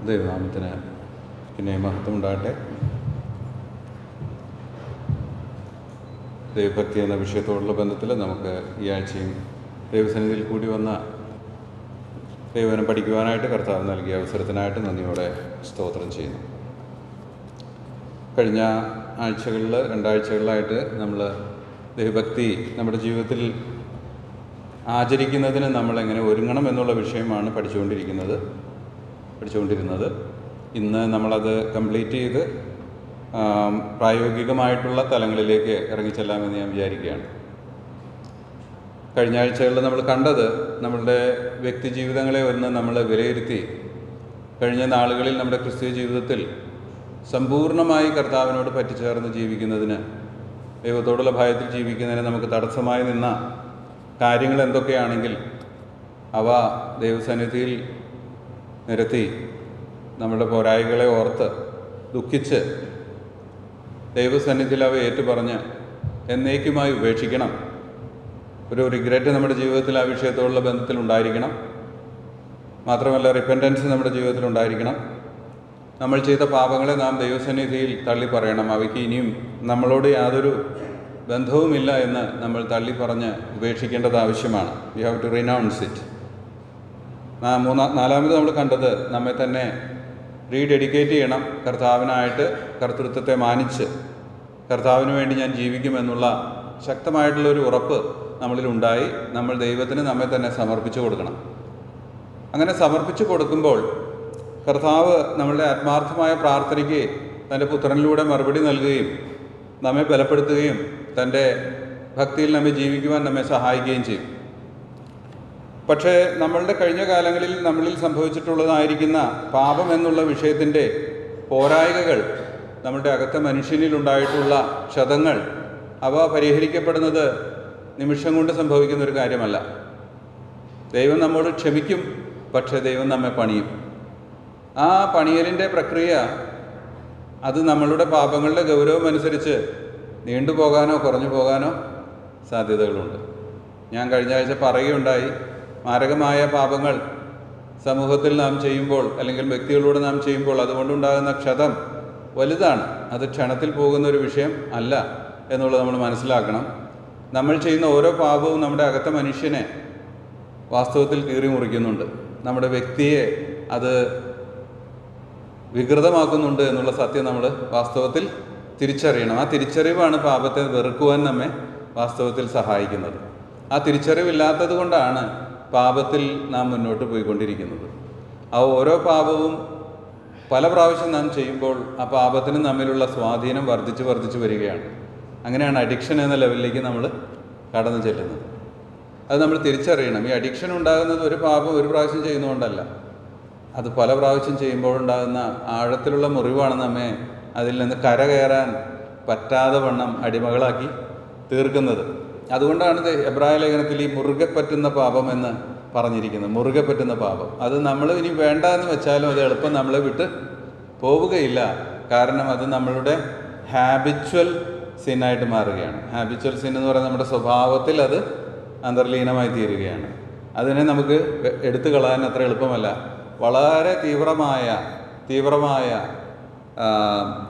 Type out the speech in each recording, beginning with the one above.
ദൈവനാമത്തിന് പിന്നെ മഹത്വം ഉണ്ടാകട്ടെ. ദൈവഭക്തി എന്ന വിഷയത്തോടുള്ള ബന്ധത്തിൽ നമുക്ക് ഈ ആഴ്ചയും ദൈവസന്നിധിയിൽ കൂടി വന്ന ദൈവനം പഠിക്കുവാനായിട്ട് കർത്താവ് നൽകിയ അവസരത്തിനായിട്ട് നന്ദിയോടെ സ്തോത്രം ചെയ്യുന്നു. കഴിഞ്ഞ ആഴ്ചകളിൽ 2 ആഴ്ചകളിലായിട്ട് നമ്മൾ ദൈവഭക്തി നമ്മുടെ ജീവിതത്തിൽ ആചരിക്കുന്നതിന് നമ്മളെങ്ങനെ ഒരുങ്ങണം എന്നുള്ള വിഷയമാണ് പഠിച്ചുകൊണ്ടിരുന്നത്. ഇന്ന് നമ്മളത് കംപ്ലീറ്റ് ചെയ്ത് പ്രായോഗികമായിട്ടുള്ള തലങ്ങളിലേക്ക് ഇറങ്ങിച്ചെല്ലാമെന്ന് ഞാൻ വിചാരിക്കുകയാണ്. കഴിഞ്ഞ ആഴ്ചകളിൽ നമ്മൾ കണ്ടത് നമ്മളുടെ വ്യക്തി ജീവിതങ്ങളെ ഒന്ന് നമ്മൾ വിലയിരുത്തി കഴിഞ്ഞ നാളുകളിൽ നമ്മുടെ ക്രിസ്തീയ ജീവിതത്തിൽ സമ്പൂർണ്ണമായി കർത്താവിനോട് പറ്റിച്ചേർന്ന് ജീവിക്കുന്നതിന്, ദൈവത്തോടുള്ള ഭയത്തിൽ ജീവിക്കുന്നതിന് നമുക്ക് തടസ്സമായി നിന്ന കാര്യങ്ങൾ എന്തൊക്കെയാണെങ്കിൽ അവ ദൈവസന്നിധിയിൽ നിരത്തി നമ്മുടെ പോരായ്മകളെ ഓർത്ത് ദുഃഖിച്ച് ദൈവസന്നിധിയിൽ അവ ഏറ്റുപറഞ്ഞ് എന്നേക്കുമായി ഉപേക്ഷിക്കണം. ഒരു റിഗ്രറ്റ് നമ്മുടെ ജീവിതത്തിൽ ആ വിഷയത്തോടുള്ള ബന്ധത്തിൽ ഉണ്ടായിരിക്കണം. മാത്രമല്ല റിപ്പൻറ്റൻസ് നമ്മുടെ ജീവിതത്തിൽ ഉണ്ടായിരിക്കണം. നമ്മൾ ചെയ്ത പാപങ്ങളെ നാം ദൈവസന്നിധിയിൽ തള്ളി പറയണം. അവയ്ക്ക് ഇനിയും നമ്മളോട് യാതൊരു ബന്ധവുമില്ല എന്ന് നമ്മൾ തള്ളി പറഞ്ഞ് ഉപേക്ഷിക്കേണ്ടത് ആവശ്യമാണ്. We have to renounce it. നാലാമത് നമ്മൾ കണ്ടത് നമ്മെ തന്നെ റീഡെഡിക്കേറ്റ് ചെയ്യണം. കർത്താവിനായിട്ട് കർത്തൃത്വത്തെ മാനിച്ച് കർത്താവിന് വേണ്ടി ഞാൻ ജീവിക്കുമെന്നുള്ള ശക്തമായിട്ടുള്ളൊരു ഉറപ്പ് നമ്മളിലുണ്ടായി നമ്മൾ ദൈവത്തിന് നമ്മെ തന്നെ സമർപ്പിച്ചു കൊടുക്കണം. അങ്ങനെ സമർപ്പിച്ചു കൊടുക്കുമ്പോൾ കർത്താവ് നമ്മളുടെ ആത്മാർത്ഥമായ പ്രാർത്ഥനയ്ക്ക് തൻ്റെ പുത്രനിലൂടെ മറുപടി നൽകുകയും നമ്മെ ബലപ്പെടുത്തുകയും തൻ്റെ ഭക്തിയിൽ നമ്മെ ജീവിക്കുവാൻ നമ്മെ സഹായിക്കുകയും ചെയ്യും. പക്ഷേ നമ്മളുടെ കഴിഞ്ഞ കാലങ്ങളിൽ നമ്മളിൽ സംഭവിച്ചിട്ടുള്ളതായിരിക്കുന്ന പാപം എന്നുള്ള വിഷയത്തിൻ്റെ പോരായ്മകൾ, നമ്മളുടെ അകത്തെ മനുഷ്യനിലുണ്ടായിട്ടുള്ള ക്ഷതങ്ങൾ, അവ പരിഹരിക്കപ്പെടുന്നത് നിമിഷം കൊണ്ട് സംഭവിക്കുന്ന ഒരു കാര്യമല്ല. ദൈവം നമ്മോട് ക്ഷമിക്കും, പക്ഷേ ദൈവം നമ്മെ പണിയും. ആ പണിയലിൻ്റെ പ്രക്രിയ അത് നമ്മളുടെ പാപങ്ങളുടെ ഗൗരവം അനുസരിച്ച് നീണ്ടുപോകാനോ കുറഞ്ഞു പോകാനോ സാധ്യതകളുണ്ട്. ഞാൻ കഴിഞ്ഞ ആഴ്ച പറയുകയുണ്ടായി, മാരകമായ പാപങ്ങൾ സമൂഹത്തിൽ നാം ചെയ്യുമ്പോൾ അല്ലെങ്കിൽ വ്യക്തികളോട് നാം ചെയ്യുമ്പോൾ അതുകൊണ്ടുണ്ടാകുന്ന ക്ഷതം വലുതാണ്. അത് ക്ഷണത്തിൽ പോകുന്ന ഒരു വിഷയം അല്ല എന്നുള്ളത് നമ്മൾ മനസ്സിലാക്കണം. നമ്മൾ ചെയ്യുന്ന ഓരോ പാപവും നമ്മുടെ അകത്തെ മനുഷ്യനെ വാസ്തവത്തിൽ കീറി മുറിക്കുന്നുണ്ട്. നമ്മുടെ വ്യക്തിയെ അത് വികൃതമാക്കുന്നുണ്ട് എന്നുള്ള സത്യം നമ്മൾ വാസ്തവത്തിൽ തിരിച്ചറിയണം. ആ തിരിച്ചറിവാണ് പാപത്തെ വെറുക്കുവാൻ നമ്മെ വാസ്തവത്തിൽ സഹായിക്കുന്നത്. ആ തിരിച്ചറിവില്ലാത്തത് കൊണ്ടാണ് പാപത്തിൽ നാം മുന്നോട്ട് പോയിക്കൊണ്ടിരിക്കുന്നത്. ആ ഓരോ പാപവും പല പ്രാവശ്യം നാം ചെയ്യുമ്പോൾ ആ പാപത്തിന് നമ്മിലുള്ള സ്വാധീനം വർദ്ധിച്ചു വരികയാണ്. അങ്ങനെയാണ് അഡിക്ഷൻ എന്ന ലെവലിലേക്ക് നമ്മൾ കടന്നു ചെല്ലുന്നത്. അത് നമ്മൾ തിരിച്ചറിയണം. ഈ അഡിക്ഷൻ ഉണ്ടാകുന്നത് ഒരു പാപം ഒരു പ്രാവശ്യം ചെയ്യുന്നതുകൊണ്ടല്ല, അത് പല പ്രാവശ്യം ചെയ്യുമ്പോഴുണ്ടാകുന്ന ആഴത്തിലുള്ള മുറിവാണ് നമ്മെ അതിൽ നിന്ന് കരകയറാൻ പറ്റാതെ വണ്ണം അടിമകളാക്കി തീർക്കുന്നത്. അതുകൊണ്ടാണ് എബ്രായ ലേഖനത്തിൽ ഈ മുറുകെ പറ്റുന്ന പാപം എന്ന് പറഞ്ഞിരിക്കുന്നത്. മുറുകെ പറ്റുന്ന പാപം അത് നമ്മൾ ഇനി വേണ്ട എന്ന് വെച്ചാലും അത് എളുപ്പം നമ്മളെ വിട്ട് പോവുകയില്ല. കാരണം അത് നമ്മളുടെ ഹാബിച്വൽ സിന്നായിട്ട് മാറുകയാണ്. ഹാബിച്വൽ സിൻ എന്ന് പറയുന്നത് നമ്മുടെ സ്വഭാവത്തിൽ അത് അന്തർലീനമായി തീരുകയാണ്. അതിനെ നമുക്ക് എടുത്തു കളയാൻ അത്ര എളുപ്പമല്ല. വളരെ തീവ്രമായ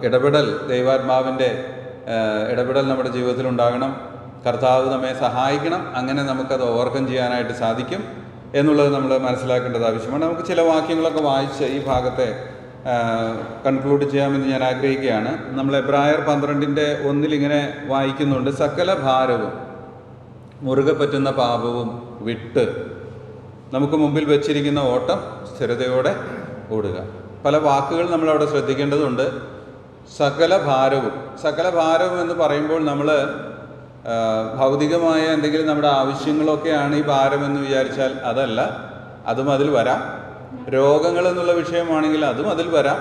ഇടപെടൽ, ദൈവാത്മാവിൻ്റെ ഇടപെടൽ നമ്മുടെ ജീവിതത്തിൽ ഉണ്ടാകണം. കർത്താവ് നമ്മെ സഹായിക്കണം. അങ്ങനെ നമുക്കത് ഓവർകം ചെയ്യാനായിട്ട് സാധിക്കും എന്നുള്ളത് നമ്മൾ മനസ്സിലാക്കേണ്ടത് ആവശ്യമാണ്. നമുക്ക് ചില വാക്യങ്ങളൊക്കെ വായിച്ച് ഈ ഭാഗത്തെ കൺക്ലൂഡ് ചെയ്യാമെന്ന് ഞാൻ ആഗ്രഹിക്കുകയാണ്. നമ്മൾ എബ്രായർ 12:1 ഇങ്ങനെ വായിക്കുന്നുണ്ട്: സകല ഭാരവും മുറുകെ പറ്റുന്ന പാപവും വിട്ട് നമുക്ക് മുമ്പിൽ വെച്ചിരിക്കുന്ന ഓട്ടം സ്ഥിരതയോടെ ഓടുക. പല വാക്കുകൾ നമ്മളവിടെ ശ്രദ്ധിക്കേണ്ടതുണ്ട്. സകല ഭാരവും എന്ന് പറയുമ്പോൾ നമ്മൾ ഭൗതികമായ എന്തെങ്കിലും നമ്മുടെ ആവശ്യങ്ങളൊക്കെയാണ് ഈ ഭാരമെന്ന് വിചാരിച്ചാൽ അതല്ല. അതും അതിൽ വരാം. രോഗങ്ങൾ എന്നുള്ള വിഷയമാണെങ്കിൽ അതും അതിൽ വരാം.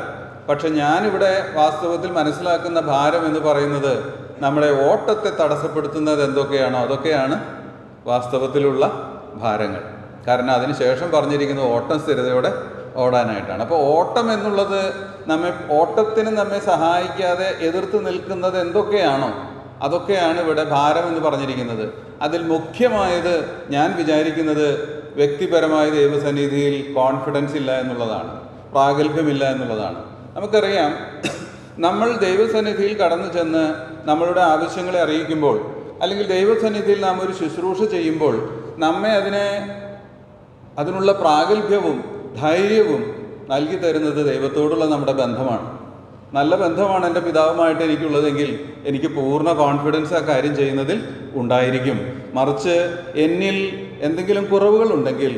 പക്ഷെ ഞാനിവിടെ വാസ്തവത്തിൽ മനസ്സിലാക്കുന്ന ഭാരം എന്ന് പറയുന്നത് നമ്മുടെ ഓട്ടത്തെ തടസ്സപ്പെടുത്തുന്നത് എന്തൊക്കെയാണോ അതൊക്കെയാണ് വാസ്തവത്തിലുള്ള ഭാരങ്ങൾ. കാരണം അതിനുശേഷം പറഞ്ഞിരിക്കുന്നത് ഓട്ടം സ്ഥിരതയോടെ ഓടാനായിട്ടാണ്. അപ്പോൾ ഓട്ടം എന്നുള്ളത് ഓട്ടത്തിന് നമ്മെ സഹായിക്കാതെ എതിർത്ത് നിൽക്കുന്നത് എന്തൊക്കെയാണോ അതൊക്കെയാണ് ഇവിടെ ഭാരം എന്ന് പറഞ്ഞിരിക്കുന്നത്. അതിൽ മുഖ്യമായത് ഞാൻ വിചാരിക്കുന്നത് വ്യക്തിപരമായ ദൈവസന്നിധിയിൽ കോൺഫിഡൻസ് ഇല്ല എന്നുള്ളതാണ്. പ്രാഗൽഭ്യമില്ല എന്നുള്ളതാണ്. നമുക്കറിയാം, നമ്മൾ ദൈവസന്നിധിയിൽ കടന്നു ചെന്ന് നമ്മളുടെ ആവശ്യങ്ങളെ അറിയിക്കുമ്പോൾ, അല്ലെങ്കിൽ ദൈവസന്നിധിയിൽ നാം ഒരു ശുശ്രൂഷ ചെയ്യുമ്പോൾ നമ്മെ അതിനുള്ള പ്രാഗൽഭ്യവും ധൈര്യവും നൽകി തരുന്നത് ദൈവത്തോടുള്ള നമ്മുടെ ബന്ധമാണ്. നല്ല ബന്ധമാണ് എൻ്റെ പിതാവുമായിട്ട് എനിക്കുള്ളതെങ്കിൽ എനിക്ക് പൂർണ്ണ കോൺഫിഡൻസ് ആ കാര്യം ചെയ്യുന്നതിൽ ഉണ്ടായിരിക്കും. മറിച്ച് എന്നിൽ എന്തെങ്കിലും കുറവുകളുണ്ടെങ്കിൽ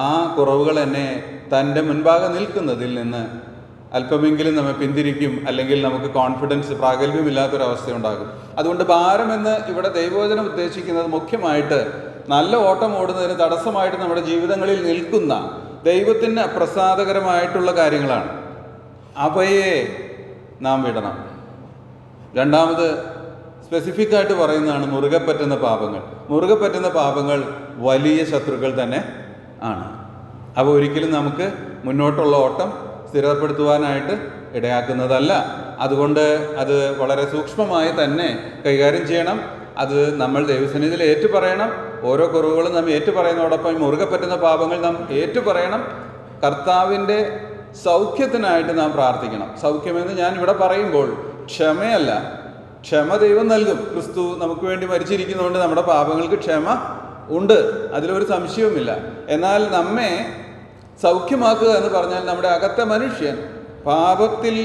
ആ കുറവുകൾ എന്നെ തൻ്റെ മുൻപാകെ നിൽക്കുന്നതിൽ നിന്ന് അല്പമെങ്കിലും നമ്മെ പിന്തിരിക്കും, അല്ലെങ്കിൽ നമുക്ക് കോൺഫിഡൻസ് പ്രാഗൽഭ്യമില്ലാത്തൊരവസ്ഥ ഉണ്ടാകും. അതുകൊണ്ട് ഭാരമെന്ന് ഇവിടെ ദൈവവചനം ഉദ്ദേശിക്കുന്നത് മുഖ്യമായിട്ട് നല്ല ഓട്ടം ഓടുന്നതിന് തടസ്സമായിട്ട് നമ്മുടെ ജീവിതങ്ങളിൽ നിൽക്കുന്ന ദൈവത്തിന് പ്രസാദകരമായിട്ടുള്ള കാര്യങ്ങളാണ്. അവയെ നാം വിടണം. രണ്ടാമത് സ്പെസിഫിക്കായിട്ട് പറയുന്നതാണ് മുറുകെ പറ്റുന്ന പാപങ്ങൾ. മുറുകെ പറ്റുന്ന പാപങ്ങൾ വലിയ ശത്രുക്കൾ തന്നെ ആണ്. അവ ഒരിക്കലും നമുക്ക് മുന്നോട്ടുള്ള ഓട്ടം സ്ഥിരപ്പെടുത്തുവാനായിട്ട് ഇടയാക്കുന്നതല്ല. അതുകൊണ്ട് അത് വളരെ സൂക്ഷ്മമായി തന്നെ കൈകാര്യം ചെയ്യണം. അത് നമ്മൾ ദൈവസന്നിധിയിൽ ഏറ്റുപറയണം. ഓരോ കുറവുകളും നാം ഏറ്റുപറയുന്നതോടൊപ്പം മുറുകെ പറ്റുന്ന പാപങ്ങൾ നാം ഏറ്റുപറയണം. കർത്താവിൻ്റെ സൗഖ്യത്തിനായിട്ട് നാം പ്രാർത്ഥിക്കണം. സൗഖ്യമെന്ന് ഞാൻ ഇവിടെ പറയുമ്പോൾ ക്ഷമയല്ല, ക്ഷമ ദൈവം നൽകും. ക്രിസ്തു നമുക്ക് വേണ്ടി മരിച്ചിരിക്കുന്നതുകൊണ്ട് നമ്മുടെ പാപങ്ങൾക്ക് ക്ഷമ ഉണ്ട്, അതിലൊരു സംശയവുമില്ല. എന്നാൽ നമ്മെ സൗഖ്യമാക്കുക എന്ന് പറഞ്ഞാൽ നമ്മുടെ അകത്തെ മനുഷ്യൻ പാപത്തിൽ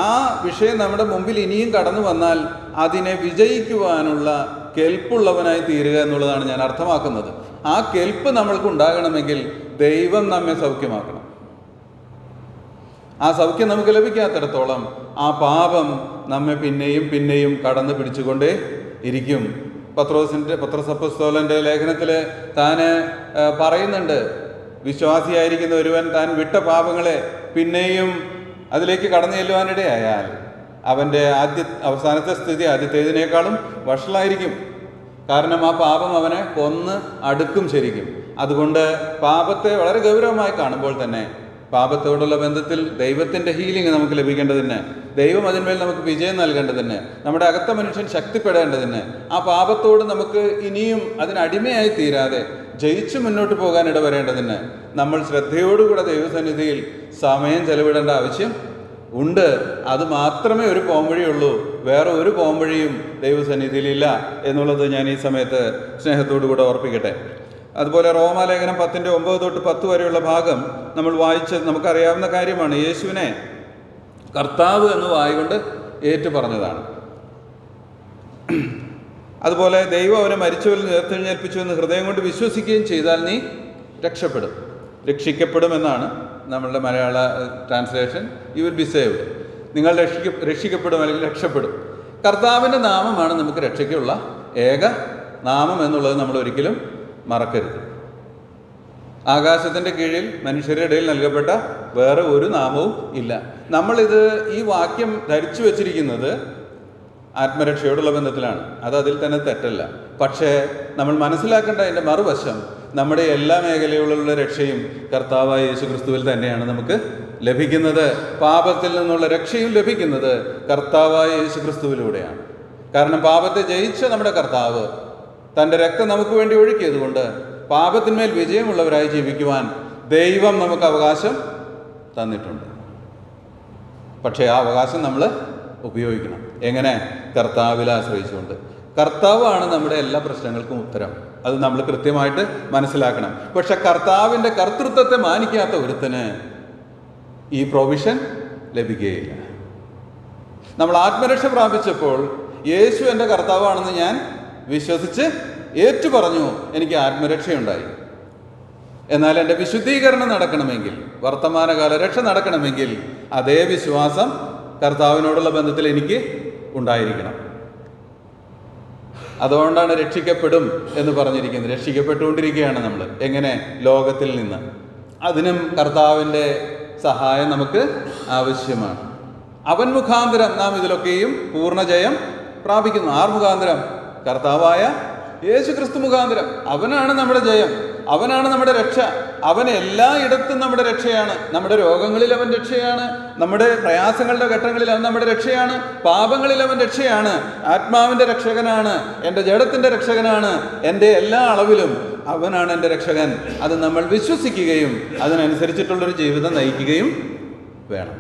ആ വിഷയം നമ്മുടെ മുമ്പിൽ ഇനിയും കടന്നു വന്നാൽ അതിനെ വിജയിക്കുവാനുള്ള കെൽപ്പുള്ളവനായി തീരുക എന്നുള്ളതാണ് ഞാൻ അർത്ഥമാക്കുന്നത്. ആ കെൽപ്പ് നമ്മൾക്ക് ഉണ്ടാകണമെങ്കിൽ ദൈവം നമ്മെ സൗഖ്യമാക്കണം. ആ സൗഖ്യം നമുക്ക് ലഭിക്കാത്തിടത്തോളം ആ പാപം നമ്മെ പിന്നെയും പിന്നെയും കടന്നു പിടിച്ചുകൊണ്ടേ ഇരിക്കും. പത്രോസ് അപ്പോസ്തലൻ്റെ ലേഖനത്തിൽ താൻ പറയുന്നുണ്ട്, വിശ്വാസിയായിരിക്കുന്ന ഒരുവൻ താൻ വിട്ട പാപങ്ങളെ പിന്നെയും അതിലേക്ക് കടന്നു ചെല്ലുവാനിടയായാൽ അവൻ്റെ അവസാനത്തെ സ്ഥിതി ആദ്യത്തേതിനേക്കാളും വഷളായിരിക്കും. കാരണം ആ പാപം അവനെ കൊന്ന് അടുക്കും ശരിക്കും. അതുകൊണ്ട് പാപത്തെ വളരെ ഗൗരവമായി കാണുമ്പോൾ തന്നെ പാപത്തോടുള്ള ബന്ധത്തിൽ ദൈവത്തിൻ്റെ ഹീലിംഗ് നമുക്ക് ലഭിക്കേണ്ടതിന്, ദൈവം അതിന്മേൽ നമുക്ക് വിജയം നൽകേണ്ടതിന്, നമ്മുടെ അകത്ത മനുഷ്യൻ ശക്തിപ്പെടേണ്ടതിന്, ആ പാപത്തോട് നമുക്ക് ഇനിയും അതിനടിമയായി തീരാതെ ജയിച്ചു മുന്നോട്ട് പോകാൻ ഇടവരേണ്ടതിന് നമ്മൾ ശ്രദ്ധയോടുകൂടെ ദൈവസന്നിധിയിൽ സമയം ചെലവിടേണ്ട ആവശ്യം ഉണ്ട്. അത് മാത്രമേ ഒരു പോംവഴിയുള്ളൂ, വേറെ ഒരു പോംവഴിയും ദൈവസന്നിധിയിലില്ല എന്നുള്ളത് ഞാൻ ഈ സമയത്ത് സ്നേഹത്തോടു കൂടെ ഓർപ്പിക്കട്ടെ. അതുപോലെ റോമാലേഖനം 10:9-10 വരെയുള്ള ഭാഗം നമ്മൾ വായിച്ച് നമുക്കറിയാവുന്ന കാര്യമാണ്. യേശുവിനെ കർത്താവ് എന്ന് വായുകൊണ്ട് ഏറ്റു പറഞ്ഞതാണ്. അതുപോലെ ദൈവം അവനെ മരിച്ചവരിൽ ഉയർത്തെഴുന്നേൽപ്പിച്ചു എന്ന് ഹൃദയം കൊണ്ട് വിശ്വസിക്കുകയും ചെയ്താൽ നീ രക്ഷിക്കപ്പെടും എന്നാണ് നമ്മളുടെ മലയാള translation. You will be saved. നിങ്ങൾ രക്ഷിക്കപ്പെടും അല്ലെങ്കിൽ രക്ഷപ്പെടും. കർത്താവിൻ്റെ നാമമാണ് നമുക്ക് രക്ഷയ്ക്കുള്ള ഏക നാമം എന്നുള്ളത് നമ്മൾ ഒരിക്കലും മറക്കരുത്. ആകാശത്തിൻ്റെ കീഴിൽ മനുഷ്യരുടെ ഇടയിൽ നൽകപ്പെട്ട വേറെ ഒരു നാമവും ഇല്ല. നമ്മളിത് ഈ വാക്യം ധരിച്ചു വച്ചിരിക്കുന്നത് ആത്മരക്ഷയോടുള്ള ബന്ധത്തിലാണ്. അതിൽ തന്നെ തെറ്റല്ല. പക്ഷേ നമ്മൾ മനസ്സിലാക്കേണ്ട അതിൻ്റെ മറുവശം, നമ്മുടെ എല്ലാ മേഖലകളിലുള്ള രക്ഷയും കർത്താവായ യേശു ക്രിസ്തുവിൽ തന്നെയാണ് നമുക്ക് ലഭിക്കുന്നത്. പാപത്തിൽ നിന്നുള്ള രക്ഷയും ലഭിക്കുന്നത് കർത്താവായ യേശു ക്രിസ്തുവിലൂടെയാണ്. കാരണം പാപത്തെ ജയിച്ച നമ്മുടെ കർത്താവ് തൻ്റെ രക്തം നമുക്ക് വേണ്ടി ഒഴുക്കിയതുകൊണ്ട് പാപത്തിന്മേൽ വിജയമുള്ളവരായി ജീവിക്കുവാൻ ദൈവം നമുക്ക് അവകാശം തന്നിട്ടുണ്ട്. പക്ഷേ ആ അവകാശം നമ്മൾ ഉപയോഗിക്കണം. എങ്ങനെ? കർത്താവിൽ ആശ്രയിച്ചുകൊണ്ട്. കർത്താവാണ് നമ്മുടെ എല്ലാ പ്രശ്നങ്ങൾക്കും ഉത്തരം. അത് നമ്മൾ കൃത്യമായിട്ട് മനസ്സിലാക്കണം. പക്ഷെ കർത്താവിൻ്റെ കർത്തൃത്വത്തെ മാനിക്കാത്ത ഒരുത്തന് ഈ പ്രൊവിഷൻ ലഭിക്കുകയില്ല. നമ്മൾ ആത്മരക്ഷ പ്രാപിച്ചപ്പോൾ യേശു എൻ്റെ കർത്താവാണെന്ന് ഞാൻ വിശ്വസിച്ച് ഏറ്റു പറഞ്ഞു, എനിക്ക് ആത്മരക്ഷയുണ്ടായി. എന്നാൽ എൻ്റെ വിശുദ്ധീകരണം നടക്കണമെങ്കിൽ, വർത്തമാനകാല രക്ഷ നടക്കണമെങ്കിൽ അതേ വിശ്വാസം കർത്താവിനോടുള്ള ബന്ധത്തിൽ എനിക്ക് ഉണ്ടായിരിക്കണം. അതുകൊണ്ടാണ് രക്ഷിക്കപ്പെടും എന്ന് പറഞ്ഞിരിക്കുന്നത്. രക്ഷിക്കപ്പെട്ടുകൊണ്ടിരിക്കുകയാണ് നമ്മൾ. എങ്ങനെ? ലോകത്തിൽ നിന്ന്. അതിനും കർത്താവിൻ്റെ സഹായം നമുക്ക് ആവശ്യമാണ്. അവൻ മുഖാന്തരം നാം ഇതിലൊക്കെയും പൂർണ്ണജയം പ്രാപിക്കുന്നു. ആർ മുഖാന്തരം? കർത്താവായ യേശു ക്രിസ്തു മുഖാന്തരം. അവനാണ് നമ്മുടെ ജയം, അവനാണ് നമ്മുടെ രക്ഷ. അവൻ എല്ലായിടത്തും നമ്മുടെ രക്ഷയാണ്. നമ്മുടെ രോഗങ്ങളിൽ അവൻ രക്ഷയാണ്, നമ്മുടെ പ്രയാസങ്ങളുടെ ഘട്ടങ്ങളിൽ അവൻ നമ്മുടെ രക്ഷയാണ്, പാപങ്ങളിൽ അവൻ രക്ഷയാണ്, ആത്മാവിൻ്റെ രക്ഷകനാണ്, എൻ്റെ ജഡത്തിൻ്റെ രക്ഷകനാണ്. എൻ്റെ എല്ലാ അളവിലും അവനാണ് എൻ്റെ രക്ഷകൻ. അത് നമ്മൾ വിശ്വസിക്കുകയും അതിനനുസരിച്ചിട്ടുള്ളൊരു ജീവിതം നയിക്കുകയും വേണം.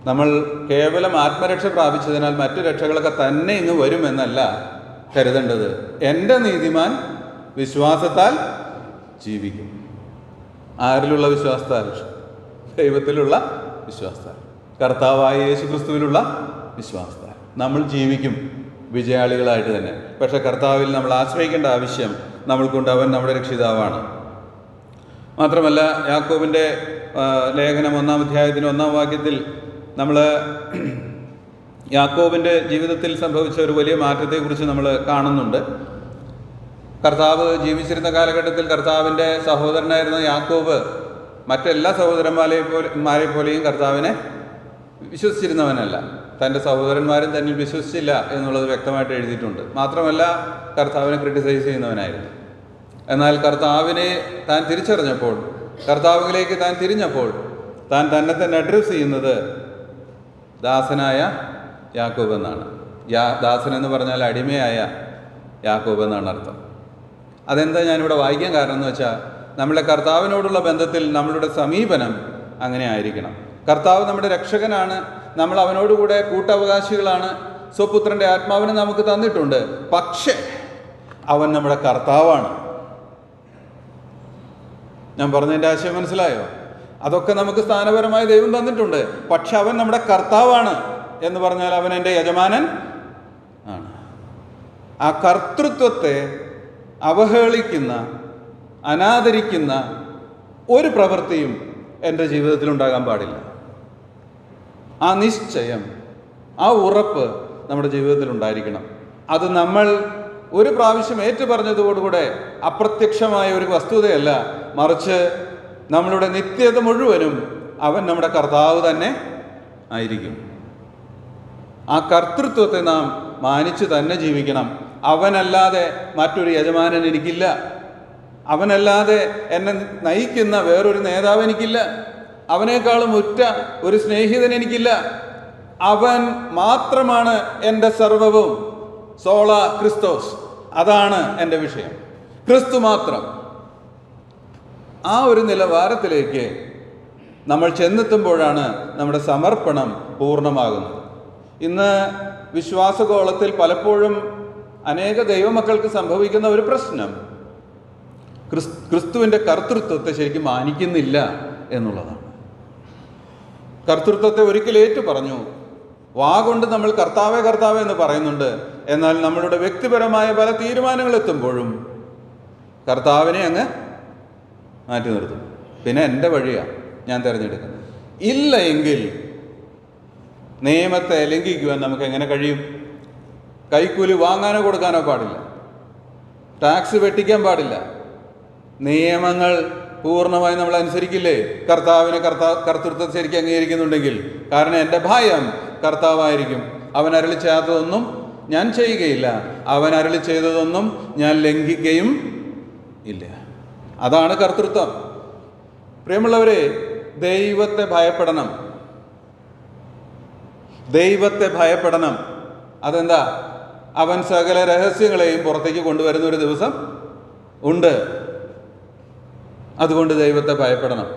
നമ്മൾ കേവലം ആത്മരക്ഷ പ്രാപിച്ചതിനാൽ മറ്റു രക്ഷകളൊക്കെ തന്നെ ഇങ്ങ് വരുമെന്നല്ല കരുതേണ്ടത്. എൻ്റെ നീതിമാൻ വിശ്വാസത്താൽ ജീവിക്കും. ആരിലുള്ള വിശ്വാസത്താൽ? ദൈവത്തിലുള്ള വിശ്വാസത്താൽ, കർത്താവായ യേശു ക്രിസ്തുവിലുള്ള വിശ്വാസത്താൽ നമ്മൾ ജീവിക്കും വിജയാളികളായിട്ട് തന്നെ. പക്ഷെ കർത്താവിൽ നമ്മൾ ആശ്രയിക്കേണ്ട ആവശ്യം നമ്മൾക്കുണ്ട്. അവൻ നമ്മുടെ രക്ഷിതാവാണ്. മാത്രമല്ല, യാക്കോബിൻ്റെ ലേഖനം 1-ാം അധ്യായത്തിന് 1-ാം വാക്യത്തിൽ നമ്മൾ യാക്കോബിൻ്റെ ജീവിതത്തിൽ സംഭവിച്ച ഒരു വലിയ മാറ്റത്തെക്കുറിച്ച് നമ്മൾ കാണുന്നുണ്ട്. കർത്താവ് ജീവിച്ചിരുന്ന കാലഘട്ടത്തിൽ കർത്താവിൻ്റെ സഹോദരനായിരുന്ന യാക്കോബ് മറ്റെല്ലാ സഹോദരന്മാരെ പോലെയും കർത്താവിനെ വിശ്വസിച്ചിരുന്നവനല്ല. തൻ്റെ സഹോദരന്മാരും തന്നിൽ വിശ്വസിച്ചില്ല എന്നുള്ളത് വ്യക്തമായിട്ട് എഴുതിയിട്ടുണ്ട്. മാത്രമല്ല, കർത്താവിനെ ക്രിട്ടിസൈസ് ചെയ്യുന്നവനായിരുന്നു. എന്നാൽ കർത്താവിനെ താൻ തിരിച്ചറിഞ്ഞപ്പോൾ, കർത്താവിലേക്ക് താൻ തിരിഞ്ഞപ്പോൾ, താൻ തന്നെ തന്നെ അഡ്രസ്സ് ചെയ്യുന്നത് ദാസനായ യാക്കോബ് എന്നാണ്. ദാസൻ എന്ന് പറഞ്ഞാൽ അടിമയായ യാക്കോബ് എന്നാണ് അർത്ഥം. അതെന്താ ഞാനിവിടെ വായിക്കാൻ കാരണം എന്ന് വെച്ചാൽ, നമ്മുടെ കർത്താവിനോടുള്ള ബന്ധത്തിൽ നമ്മളുടെ സമീപനം അങ്ങനെ ആയിരിക്കണം. കർത്താവ് നമ്മുടെ രക്ഷകനാണ്, നമ്മൾ അവനോടുകൂടെ കൂട്ടവകാശികളാണ്, സ്വപുത്രൻ്റെ ആത്മാവിനെ നമുക്ക് തന്നിട്ടുണ്ട്. പക്ഷേ അവൻ നമ്മുടെ കർത്താവാണ്. ഞാൻ പറഞ്ഞതിൻ്റെ ആശയം മനസ്സിലായോ? അതൊക്കെ നമുക്ക് സ്ഥാനപരമായി ദൈവം തന്നിട്ടുണ്ട്. പക്ഷെ അവൻ നമ്മുടെ കർത്താവാണ് എന്ന് പറഞ്ഞാൽ അവൻ എൻ്റെ യജമാനൻ ആണ്. ആ കർത്തൃത്വത്തെ അവഹേളിക്കുന്ന, അനാദരിക്കുന്ന ഒരു പ്രവൃത്തിയും എൻ്റെ ജീവിതത്തിൽ ഉണ്ടാകാൻ പാടില്ല. ആ നിശ്ചയം, ആ ഉറപ്പ് നമ്മുടെ ജീവിതത്തിൽ ഉണ്ടായിരിക്കണം. അത് നമ്മൾ ഒരു പ്രാവശ്യം ഏറ്റുപറഞ്ഞതോടുകൂടെ അപ്രത്യക്ഷമായ ഒരു വസ്തുതയല്ല, മറിച്ച് നമ്മളുടെ നിത്യത മുഴുവനും അവൻ നമ്മുടെ കർത്താവ് തന്നെ ആയിരിക്കും. ആ കർത്തൃത്വത്തെ നാം മാനിച്ചു തന്നെ ജീവിക്കണം. അവനല്ലാതെ മറ്റൊരു യജമാനൻ എനിക്കില്ല. അവനല്ലാതെ എന്നെ നയിക്കുന്ന വേറൊരു നേതാവ് എനിക്കില്ല. അവനേക്കാളും ഉറ്റ ഒരു സ്നേഹിതൻ എനിക്കില്ല. അവൻ മാത്രമാണ് എൻ്റെ സർവവും. സോള ക്രിസ്തോസ്, അതാണ് എൻ്റെ വിഷയം. ക്രിസ്തു മാത്രം. ആ ഒരു നിലവാരത്തിലേക്ക് നമ്മൾ ചെന്നെത്തുമ്പോഴാണ് നമ്മുടെ സമർപ്പണം പൂർണ്ണമാകുന്നത്. ഇന്ന് വിശ്വാസഗോളത്തിൽ പലപ്പോഴും അനേക ദൈവമക്കൾക്ക് സംഭവിക്കുന്ന ഒരു പ്രശ്നം ക്രിസ്തുവിൻ്റെ കർത്തൃത്വത്തെ ശരിക്കും മാനിക്കുന്നില്ല എന്നുള്ളതാണ്. കർത്തൃത്വത്തെ ഒരിക്കൽ ഏറ്റു പറഞ്ഞു, വാ കൊണ്ട് നമ്മൾ കർത്താവേ കർത്താവേ എന്ന് പറയുന്നുണ്ട്. എന്നാൽ നമ്മളുടെ വ്യക്തിപരമായ പല തീരുമാനങ്ങൾ എത്തുമ്പോഴും കർത്താവിനെ അങ്ങ് മാറ്റി നിർത്തും. പിന്നെ എൻ്റെ വഴിയാണ് ഞാൻ തിരഞ്ഞെടുക്കുന്നത്. ഇല്ല എങ്കിൽ നിയമത്തെ ലംഘിക്കുവാൻ നമുക്ക് എങ്ങനെ കഴിയും? കൈക്കൂലി വാങ്ങാനോ കൊടുക്കാനോ പാടില്ല, ടാക്സ് വെട്ടിക്കാൻ പാടില്ല. നിയമങ്ങൾ പൂർണ്ണമായി നമ്മൾ അനുസരിക്കില്ലേ? കർത്താവിനെ കർത്തൃത്വം ശരിക്കും അംഗീകരിക്കുന്നുണ്ടെങ്കിൽ. കാരണം എൻ്റെ ഭയം കർത്താവായിരിക്കും. അവൻ അരുളി ചെയ്യാത്തതൊന്നും ഞാൻ ചെയ്യുകയില്ല, അവൻ അരുളി ചെയ്തതൊന്നും ഞാൻ ലംഘിക്കുകയും ഇല്ല. അതാണ് കർത്തൃത്വം. പ്രിയമുള്ളവരെ, ദൈവത്തെ ഭയപ്പെടണം. ദൈവത്തെ ഭയപ്പെടണം. അതെന്താ? അവൻ സകല രഹസ്യങ്ങളെയും പുറത്തേക്ക് കൊണ്ടുവരുന്ന ഒരു ദിവസം ഉണ്ട്. അതുകൊണ്ട് ദൈവത്തെ ഭയപ്പെടണം.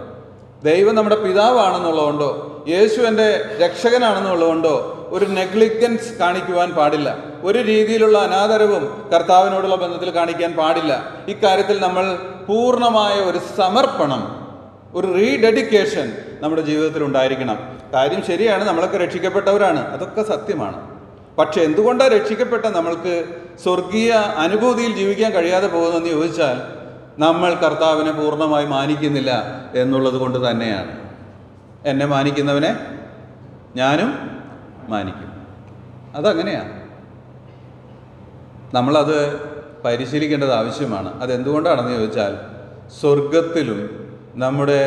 ദൈവം നമ്മുടെ പിതാവാണെന്നുള്ളതുകൊണ്ടോ യേശു എൻ്റെ രക്ഷകനാണെന്നുള്ളതുകൊണ്ടോ ഒരു നെഗ്ലിജൻസ് കാണിക്കുവാൻ പാടില്ല. ഒരു രീതിയിലുള്ള അനാദരവും കർത്താവിനോടുള്ള ബന്ധത്തിൽ കാണിക്കാൻ പാടില്ല. ഇക്കാര്യത്തിൽ നമ്മൾ പൂർണ്ണമായ ഒരു സമർപ്പണം, ഒരു റീഡെഡിക്കേഷൻ നമ്മുടെ ജീവിതത്തിൽ ഉണ്ടായിരിക്കണം. കാര്യം ശരിയാണ്, നമ്മളൊക്കെ രക്ഷിക്കപ്പെട്ടവരാണ്, അതൊക്കെ സത്യമാണ്. പക്ഷെ എന്തുകൊണ്ടാണ് രക്ഷിക്കപ്പെട്ട നമ്മൾക്ക് സ്വർഗീയ അനുഭൂതിയിൽ ജീവിക്കാൻ കഴിയാതെ പോകുന്നതെന്ന് ചോദിച്ചാൽ, നമ്മൾ കർത്താവിനെ പൂർണ്ണമായി മാനിക്കുന്നില്ല എന്നുള്ളത് കൊണ്ട് തന്നെയാണ്. എന്നെ മാനിക്കുന്നവനെ ഞാനും മാനിക്കും. അതങ്ങനെയാണ്. നമ്മളത് പരിശീലിക്കേണ്ടത് ആവശ്യമാണ്. അതെന്തുകൊണ്ടാണെന്ന് ചോദിച്ചാൽ, സ്വർഗത്തിലും നമ്മുടെ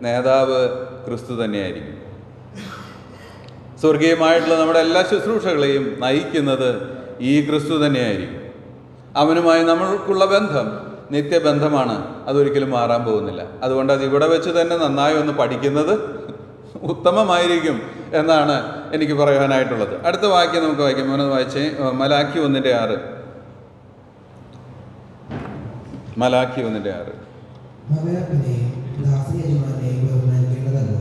നേതാവ് ക്രിസ്തു തന്നെയായിരിക്കും. സ്വർഗീയമായിട്ടുള്ള നമ്മുടെ എല്ലാ ശുശ്രൂഷകളെയും നയിക്കുന്നത് ഈ ക്രിസ്തു തന്നെയായിരിക്കും. അവനുമായി നമ്മൾക്കുള്ള ബന്ധം നിത്യബന്ധമാണ്. അതൊരിക്കലും മാറാൻ പോകുന്നില്ല. അതുകൊണ്ട് അത് ഇവിടെ വെച്ച് തന്നെ നന്നായി ഒന്ന് പഠിക്കുന്നത് ഉത്തമമായിരിക്കും എന്നാണ് എനിക്ക് പറയാനായിട്ടുള്ളത്. അടുത്ത വാക്യം നമുക്ക് വായിക്കാം. വായിച്ചേ, മലാക്കി 1:6. മലാക്കി 1:6. ദാസൻ യജമാനെ ബഹുമാനിക്കേണ്ടതല്ലോ?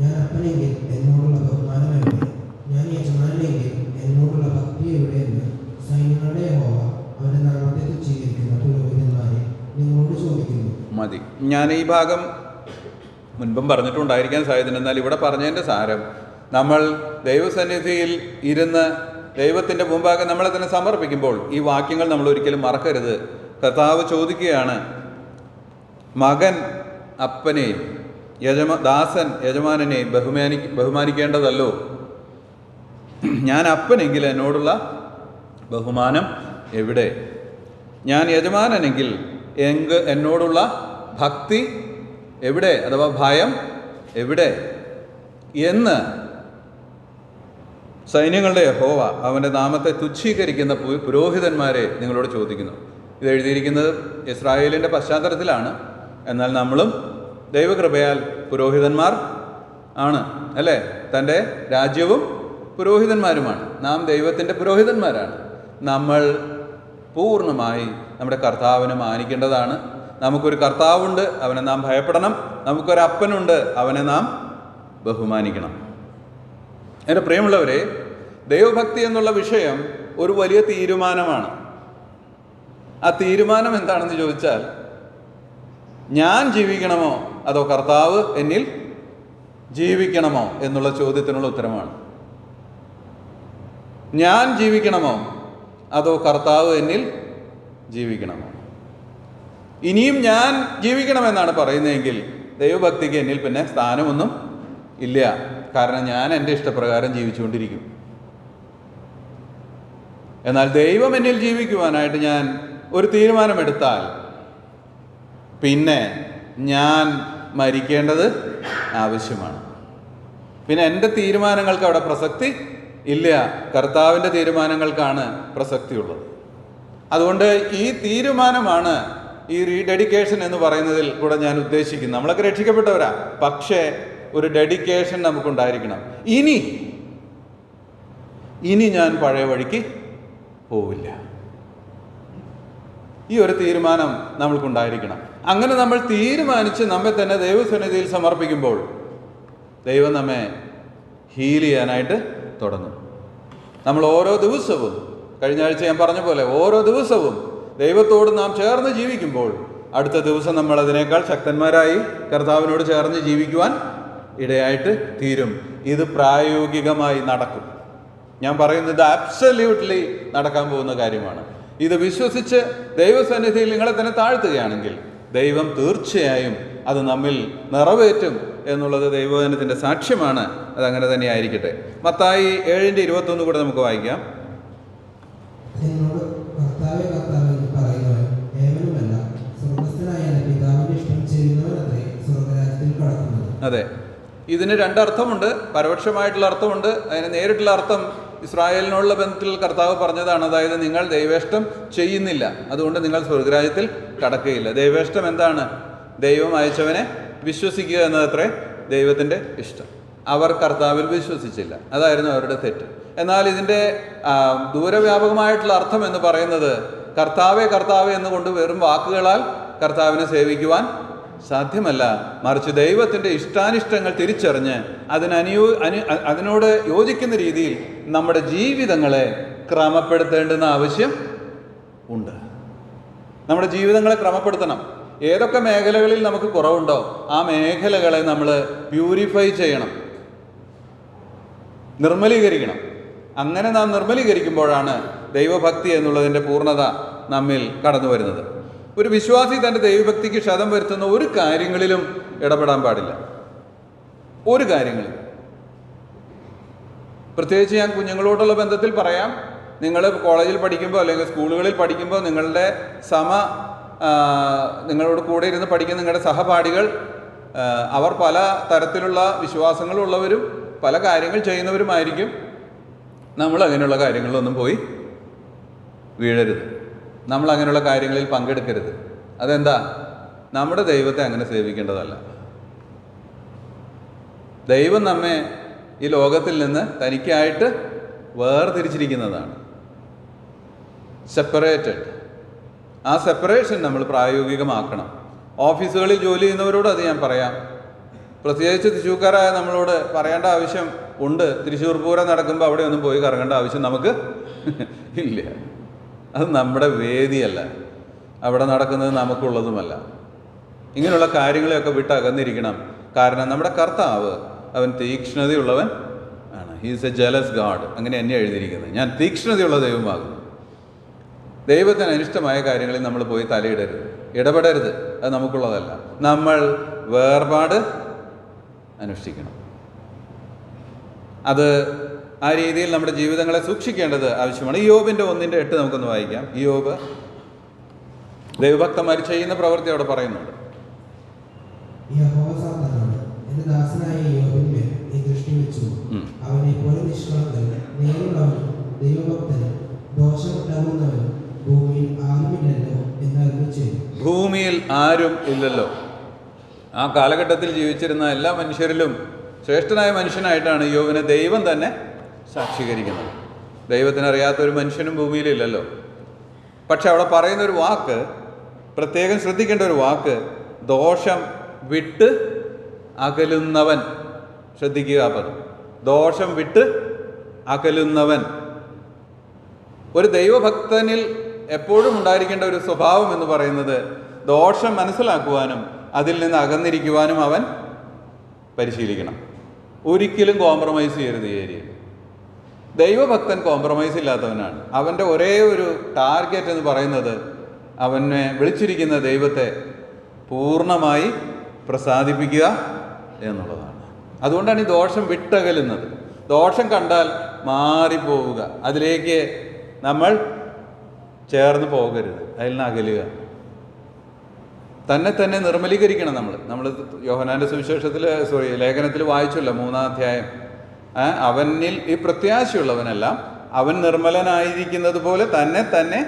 ഞാൻ അപ്പനെങ്കിൽ എന്നോടുള്ള ബഹുമാനം എവിടെ? ഞാൻ യജമാനെങ്കിൽ എന്നോടുള്ള ഭക്തി എവിടെയെന്ന് സൈന്യങ്ങളുടെ യഹോവ അവന്റെ നാമത്തെ തുച്ഛീകരിക്കുന്ന പുരോഹിതന്മാരെ നിങ്ങളോട് ചോദിക്കുന്നു. മതി. ഞാൻ ഈ ഭാഗം മുൻപും പറഞ്ഞിട്ടുണ്ടായിരിക്കാൻ സാധ്യത. എന്നാൽ ഇവിടെ പറഞ്ഞതിൻ്റെ സാരം, നമ്മൾ ദൈവസന്നിധിയിൽ ഇരുന്ന് ദൈവത്തിൻ്റെ മുമ്പാകെ നമ്മളെ തന്നെ സമർപ്പിക്കുമ്പോൾ ഈ വാക്യങ്ങൾ നമ്മൾ ഒരിക്കലും മറക്കരുത്. കർത്താവ് ചോദിക്കുകയാണ്, മകൻ അപ്പനെയും ദാസൻ യജമാനെയും ബഹുമാനിക്കേണ്ടതല്ലോ? ഞാൻ അപ്പനെങ്കിൽ എന്നോടുള്ള ബഹുമാനം എവിടെ? ഞാൻ യജമാനെങ്കിൽ എന്നോടുള്ള ഭക്തി എവിടെ, അഥവാ ഭയം എവിടെ എന്ന് സൈന്യങ്ങളുടെ യഹോവ അവൻ്റെ നാമത്തെ തുച്ഛീകരിക്കുന്ന പുരോഹിതന്മാരെ നിങ്ങളോട് ചോദിക്കുന്നു. ഇത് എഴുതിയിരിക്കുന്നത് ഇസ്രായേലിൻ്റെ പശ്ചാത്തലത്തിലാണ്. എന്നാൽ നമ്മളും ദൈവകൃപയാൽ പുരോഹിതന്മാർ ആണ്, അല്ലേ? തൻ്റെ രാജ്യവും പുരോഹിതന്മാരുമാണ്. നാം ദൈവത്തിൻ്റെ പുരോഹിതന്മാരാണ്. നമ്മൾ പൂർണ്ണമായി നമ്മുടെ കർത്താവിനെ മാനിക്കേണ്ടതാണ്. നമുക്കൊരു കർത്താവുണ്ട്, അവനെ നാം ഭയപ്പെടണം. നമുക്കൊരപ്പനുണ്ട്, അവനെ നാം ബഹുമാനിക്കണം. എൻ്റെ പ്രിയമുള്ളവരെ, ദൈവഭക്തി എന്നുള്ള വിഷയം ഒരു വലിയ തീരുമാനമാണ്. ആ തീരുമാനം എന്താണെന്ന് ചോദിച്ചാൽ, ഞാൻ ജീവിക്കണമോ അതോ കർത്താവ് എന്നിൽ ജീവിക്കണമോ എന്നുള്ള ചോദ്യത്തിനുള്ള ഉത്തരമാണ്. ഞാൻ ജീവിക്കണമോ അതോ കർത്താവ് എന്നിൽ ജീവിക്കണമോ? ഇനിയും ഞാൻ ജീവിക്കണമെന്നാണ് പറയുന്നതെങ്കിൽ ദൈവഭക്തിക്ക് എന്നിൽ പിന്നെ സ്ഥാനമൊന്നും ഇല്ല. കാരണം ഞാൻ എൻ്റെ ഇഷ്ടപ്രകാരം ജീവിച്ചുകൊണ്ടിരിക്കും. എന്നാൽ ദൈവം എന്നിൽ ജീവിക്കുവാനായിട്ട് ഞാൻ ഒരു തീരുമാനമെടുത്താൽ പിന്നെ ഞാൻ മരിക്കേണ്ടത് ആവശ്യമാണ്. പിന്നെ എൻ്റെ തീരുമാനങ്ങൾക്ക് അവിടെ പ്രസക്തി ഇല്ല. കർത്താവിൻ്റെ തീരുമാനങ്ങൾക്കാണ് പ്രസക്തിയുള്ളത്. അതുകൊണ്ട് ഈ തീരുമാനമാണ് ഈ റീഡെഡിക്കേഷൻ എന്ന് പറയുന്നതിൽ കൂടെ ഞാൻ ഉദ്ദേശിക്കുന്നത്. നമ്മളൊക്കെ രക്ഷിക്കപ്പെട്ടവരാ, പക്ഷേ ഒരു ഡെഡിക്കേഷൻ നമുക്കുണ്ടായിരിക്കണം. ഇനി ഞാൻ പഴയ വഴിക്ക് പോവില്ല. ഈ ഒരു തീരുമാനം നമ്മൾക്കുണ്ടായിരിക്കണം. അങ്ങനെ നമ്മൾ തീരുമാനിച്ച് നമ്മെ തന്നെ ദൈവസന്നിധിയിൽ സമർപ്പിക്കുമ്പോൾ ദൈവം നമ്മെ ഹീൽ ചെയ്യാനായിട്ട് തുടങ്ങും. നമ്മൾ ഓരോ ദിവസവും, കഴിഞ്ഞ ആഴ്ച ഞാൻ പറഞ്ഞ പോലെ, ഓരോ ദിവസവും ദൈവത്തോട് നാം ചേർന്ന് ജീവിക്കുമ്പോൾ അടുത്ത ദിവസം നമ്മൾ അതിനേക്കാൾ ശക്തന്മാരായി കർത്താവിനോട് ചേർന്ന് ജീവിക്കുവാൻ ഇടയായിട്ട് തീരും. ഇത് പ്രായോഗികമായി നടക്കും. ഞാൻ പറയുന്നത് അബ്സല്യൂട്ട്ലി നടക്കാൻ പോകുന്ന കാര്യമാണ്. ഇത് വിശ്വസിച്ച് ദൈവസന്നിധിയിൽ നിങ്ങളെ തന്നെ താഴ്ത്തുകയാണെങ്കിൽ ദൈവം തീർച്ചയായും അത് നമ്മിൽ നിറവേറ്റും എന്നുള്ളത് ദൈവവചനത്തിൻ്റെ സാക്ഷ്യമാണ്. അതങ്ങനെ തന്നെ ആയിരിക്കട്ടെ. മത്തായി 7:21 കൂടെ നമുക്ക് വായിക്കാം. അതെ, ഇതിന് രണ്ടർത്ഥമുണ്ട്. പരോക്ഷമായിട്ടുള്ള അർത്ഥമുണ്ട്, അതിന് നേരിട്ടുള്ള അർത്ഥം ഇസ്രായേലിനോടുള്ള ബന്ധത്തിൽ കർത്താവ് പറഞ്ഞതാണ്. അതായത്, നിങ്ങൾ ദൈവേഷ്ടം ചെയ്യുന്നില്ല, അതുകൊണ്ട് നിങ്ങൾ സ്വർഗരാജ്യത്തിൽ കടക്കുകയില്ല. ദൈവേഷ്ടം എന്താണ്? ദൈവം അയച്ചവനെ വിശ്വസിക്കുക എന്നതത്രേ ദൈവത്തിൻ്റെ ഇഷ്ടം. അവർ കർത്താവിൽ വിശ്വസിച്ചില്ല, അതായിരുന്നു അവരുടെ തെറ്റ്. എന്നാൽ ഇതിൻ്റെ ദൂരവ്യാപകമായിട്ടുള്ള അർത്ഥം എന്ന് പറയുന്നത്, കർത്താവേ കർത്താവേ എന്നുകൊണ്ട് വെറും വാക്കുകളാൽ കർത്താവിനെ സേവിക്കുവാൻ സാധ്യമല്ല. മറിച്ച് ദൈവത്തിൻ്റെ ഇഷ്ടാനിഷ്ടങ്ങൾ തിരിച്ചറിഞ്ഞ് അതിനോട് യോജിക്കുന്ന രീതിയിൽ നമ്മുടെ ജീവിതങ്ങളെ ക്രമപ്പെടുത്തേണ്ടുന്ന ആവശ്യം ഉണ്ട്. നമ്മുടെ ജീവിതങ്ങളെ ക്രമപ്പെടുത്തണം. ഏതൊക്കെ മേഖലകളിൽ നമുക്ക് കുറവുണ്ടോ ആ മേഖലകളെ നമ്മൾ പ്യൂരിഫൈ ചെയ്യണം, നിർമ്മലീകരിക്കണം. അങ്ങനെ നാം നിർമ്മലീകരിക്കുമ്പോഴാണ് ദൈവഭക്തി എന്നുള്ളതിൻ്റെ പൂർണ്ണത നമ്മിൽ കടന്നു വരുന്നത്. ഒരു വിശ്വാസി തൻ്റെ ദൈവഭക്തിക്ക് ക്ഷതം വരുത്തുന്ന ഒരു കാര്യങ്ങളിലും ഇടപെടാൻ പാടില്ല. ഒരു കാര്യങ്ങളും. പ്രത്യേകിച്ച് ഞാൻ കുഞ്ഞുങ്ങളോടുള്ള ബന്ധത്തിൽ പറയാം. നിങ്ങൾ കോളേജിൽ പഠിക്കുമ്പോൾ അല്ലെങ്കിൽ സ്കൂളുകളിൽ പഠിക്കുമ്പോൾ നിങ്ങളോട് കൂടെ ഇരുന്ന് പഠിക്കുന്ന നിങ്ങളുടെ സഹപാഠികൾ അവർ പല തരത്തിലുള്ള വിശ്വാസങ്ങളുള്ളവരും പല കാര്യങ്ങൾ ചെയ്യുന്നവരുമായിരിക്കും. നമ്മൾ അങ്ങനെയുള്ള കാര്യങ്ങളിലൊന്നും പോയി വീഴരുത്. നമ്മൾ അങ്ങനെയുള്ള കാര്യങ്ങളിൽ പങ്കെടുക്കരുത്. അതെന്താ? നമ്മുടെ ദൈവത്തെ അങ്ങനെ സേവിക്കേണ്ടതല്ല. ദൈവം നമ്മെ ഈ ലോകത്തിൽ നിന്ന് തനിക്കായിട്ട് വേർതിരിച്ചിരിക്കുന്നതാണ്, സെപ്പറേറ്റഡ്. ആ സെപ്പറേഷൻ നമ്മൾ പ്രായോഗികമാക്കണം. ഓഫീസുകളിൽ ജോലി ചെയ്യുന്നവരോട് അത് ഞാൻ പറയാം. പ്രത്യേകിച്ച് തൃശ്ശൂർക്കാരായ നമ്മളോട് പറയേണ്ട ആവശ്യം ഉണ്ട്. തൃശ്ശൂർ പൂരം നടക്കുമ്പോൾ അവിടെ ഒന്നും പോയി കറങ്ങേണ്ട ആവശ്യം നമുക്ക് ഇല്ല. അത് നമ്മുടെ വേദിയല്ല, അവിടെ നടക്കുന്നത് നമുക്കുള്ളതുമല്ല. ഇങ്ങനെയുള്ള കാര്യങ്ങളെയൊക്കെ വിട്ട് അകന്നിരിക്കണം. കാരണം നമ്മുടെ കർത്താവ് അവൻ തീക്ഷ്ണതയുള്ളവൻ ആണ്. He's A jealous God. അങ്ങനെ എന്നെ എഴുതിയിരിക്കുന്നത്. ഞാൻ തീക്ഷ്ണതയുള്ള ദൈവമാകുന്നു. ദൈവത്തിന് അനിഷ്ടമായ കാര്യങ്ങളിൽ നമ്മൾ പോയി തലയിടരുത്, ഇടപെടരുത്. അത് നമുക്കുള്ളതല്ല. നമ്മൾ വേർപാട് അനുഷ്ഠിക്കണം. അത് ആ രീതിയിൽ നമ്മുടെ ജീവിതങ്ങളെ സൂക്ഷിക്കേണ്ടത് ആവശ്യമാണ്. യോബിൻ്റെ 1:8 നമുക്കൊന്ന് വായിക്കാം. യോബ് ദൈവഭക്തന്മാർ ചെയ്യുന്ന പ്രവൃത്തി അവിടെ പറയുന്നുണ്ട്. യഹോവ സാത്താനോട്, എന്റെ ദാസനായ യോബിന്മേൽ നീ ദൃഷ്ടി വെച്ചു. അവനെ പോലെ നിഷ്കളങ്കനും നേരുള്ളവനും ദൈവഭക്തനും ദോഷമുണ്ടാകുന്നവനും ഭൂമിയിൽ ആരുമില്ലല്ലോ എന്ന് അരുളി ചെയ്തു. ഭൂമിയിൽ ആരും ഇല്ലല്ലോ. ആ കാലഘട്ടത്തിൽ ജീവിച്ചിരുന്ന എല്ലാ മനുഷ്യരിലും ശ്രേഷ്ഠനായ മനുഷ്യനായിട്ടാണ് യോബിനെ ദൈവം തന്നെ സാക്ഷീകരിക്കുന്നത്. ദൈവത്തിനറിയാത്തൊരു മനുഷ്യനും ഭൂമിയിലില്ലല്ലോ. പക്ഷെ അവിടെ പറയുന്നൊരു വാക്ക്, പ്രത്യേകം ശ്രദ്ധിക്കേണ്ട ഒരു വാക്ക്, ദോഷം വിട്ട് അകലുന്നവൻ. ശ്രദ്ധിക്കുക ആ പദം, ദോഷം വിട്ട് അകലുന്നവൻ. ഒരു ദൈവഭക്തനിൽ എപ്പോഴും ഉണ്ടായിരിക്കേണ്ട ഒരു സ്വഭാവം എന്ന് പറയുന്നത് ദോഷം മനസ്സിലാക്കുവാനും അതിൽ നിന്ന് അകന്നിരിക്കുവാനും അവൻ പരിശീലിക്കണം. ഒരിക്കലും കോംപ്രമൈസ് ചെയ്യരുത് ഈ ഏരിയയിൽ. ദൈവഭക്തൻ കോംപ്രമൈസ് ഇല്ലാത്തവനാണ്. അവൻ്റെ ഒരേ ഒരു ടാർഗറ്റ് എന്ന് പറയുന്നത് അവനെ വിളിച്ചിരിക്കുന്ന ദൈവത്തെ പൂർണ്ണമായി പ്രസാദിപ്പിക്കുക എന്നുള്ളതാണ്. അതുകൊണ്ടാണ് ഈ ദോഷം വിട്ടകലുന്നത്. ദോഷം കണ്ടാൽ മാറിപ്പോവുക, അതിലേക്ക് നമ്മൾ ചേർന്ന് പോകരുത്, അതിൽ നിന്ന് അകലുക. തന്നെ നിർമ്മലീകരിക്കണം. നമ്മൾ യോഹന്നാൻ്റെ സുവിശേഷത്തിൽ ലേഖനത്തിൽ വായിച്ചല്ലോ, 3-ാം അധ്യായം. അവനിൽ ഈ പ്രത്യാശയുള്ളവനെല്ലാം അവൻ നിർമ്മലനായിരിക്കുന്നത് പോലെ തന്നെ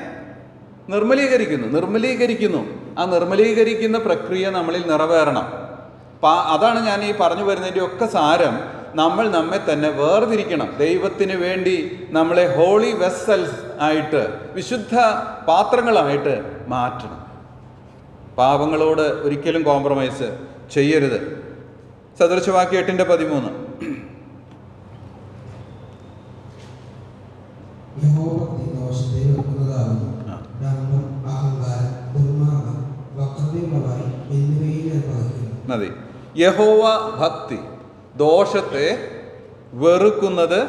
നിർമ്മലീകരിക്കുന്നു. ആ നിർമ്മലീകരിക്കുന്ന പ്രക്രിയ നമ്മളിൽ നിറവേറണം. അതാണ് ഞാൻ ഈ പറഞ്ഞു വരുന്നതിൻ്റെ ഒക്കെ സാരം. നമ്മൾ നമ്മെ തന്നെ വേർതിരിക്കണം. ദൈവത്തിന് വേണ്ടി നമ്മളെ ഹോളി വെസൽസ് ആയിട്ട്, വിശുദ്ധ പാത്രങ്ങളായിട്ട് മാറ്റണം. പാപങ്ങളോട് ഒരിക്കലും കോംപ്രമൈസ് ചെയ്യരുത്. സദൃശവാക്യം 8:13. യഹോവഭക്തി ദോഷത്തെ വെറുക്കുന്നതാകുന്നു. ഡംഭം, അഹങ്കാരം, ദുർമാർഗ്ഗം, വക്രതയുള്ളവർ എന്നിവയിൽ ഞാൻ പകയ്ക്കുന്നു. മതി. യഹോവ ഭക്തി ദോഷത്തെ വെറുക്കുന്നത്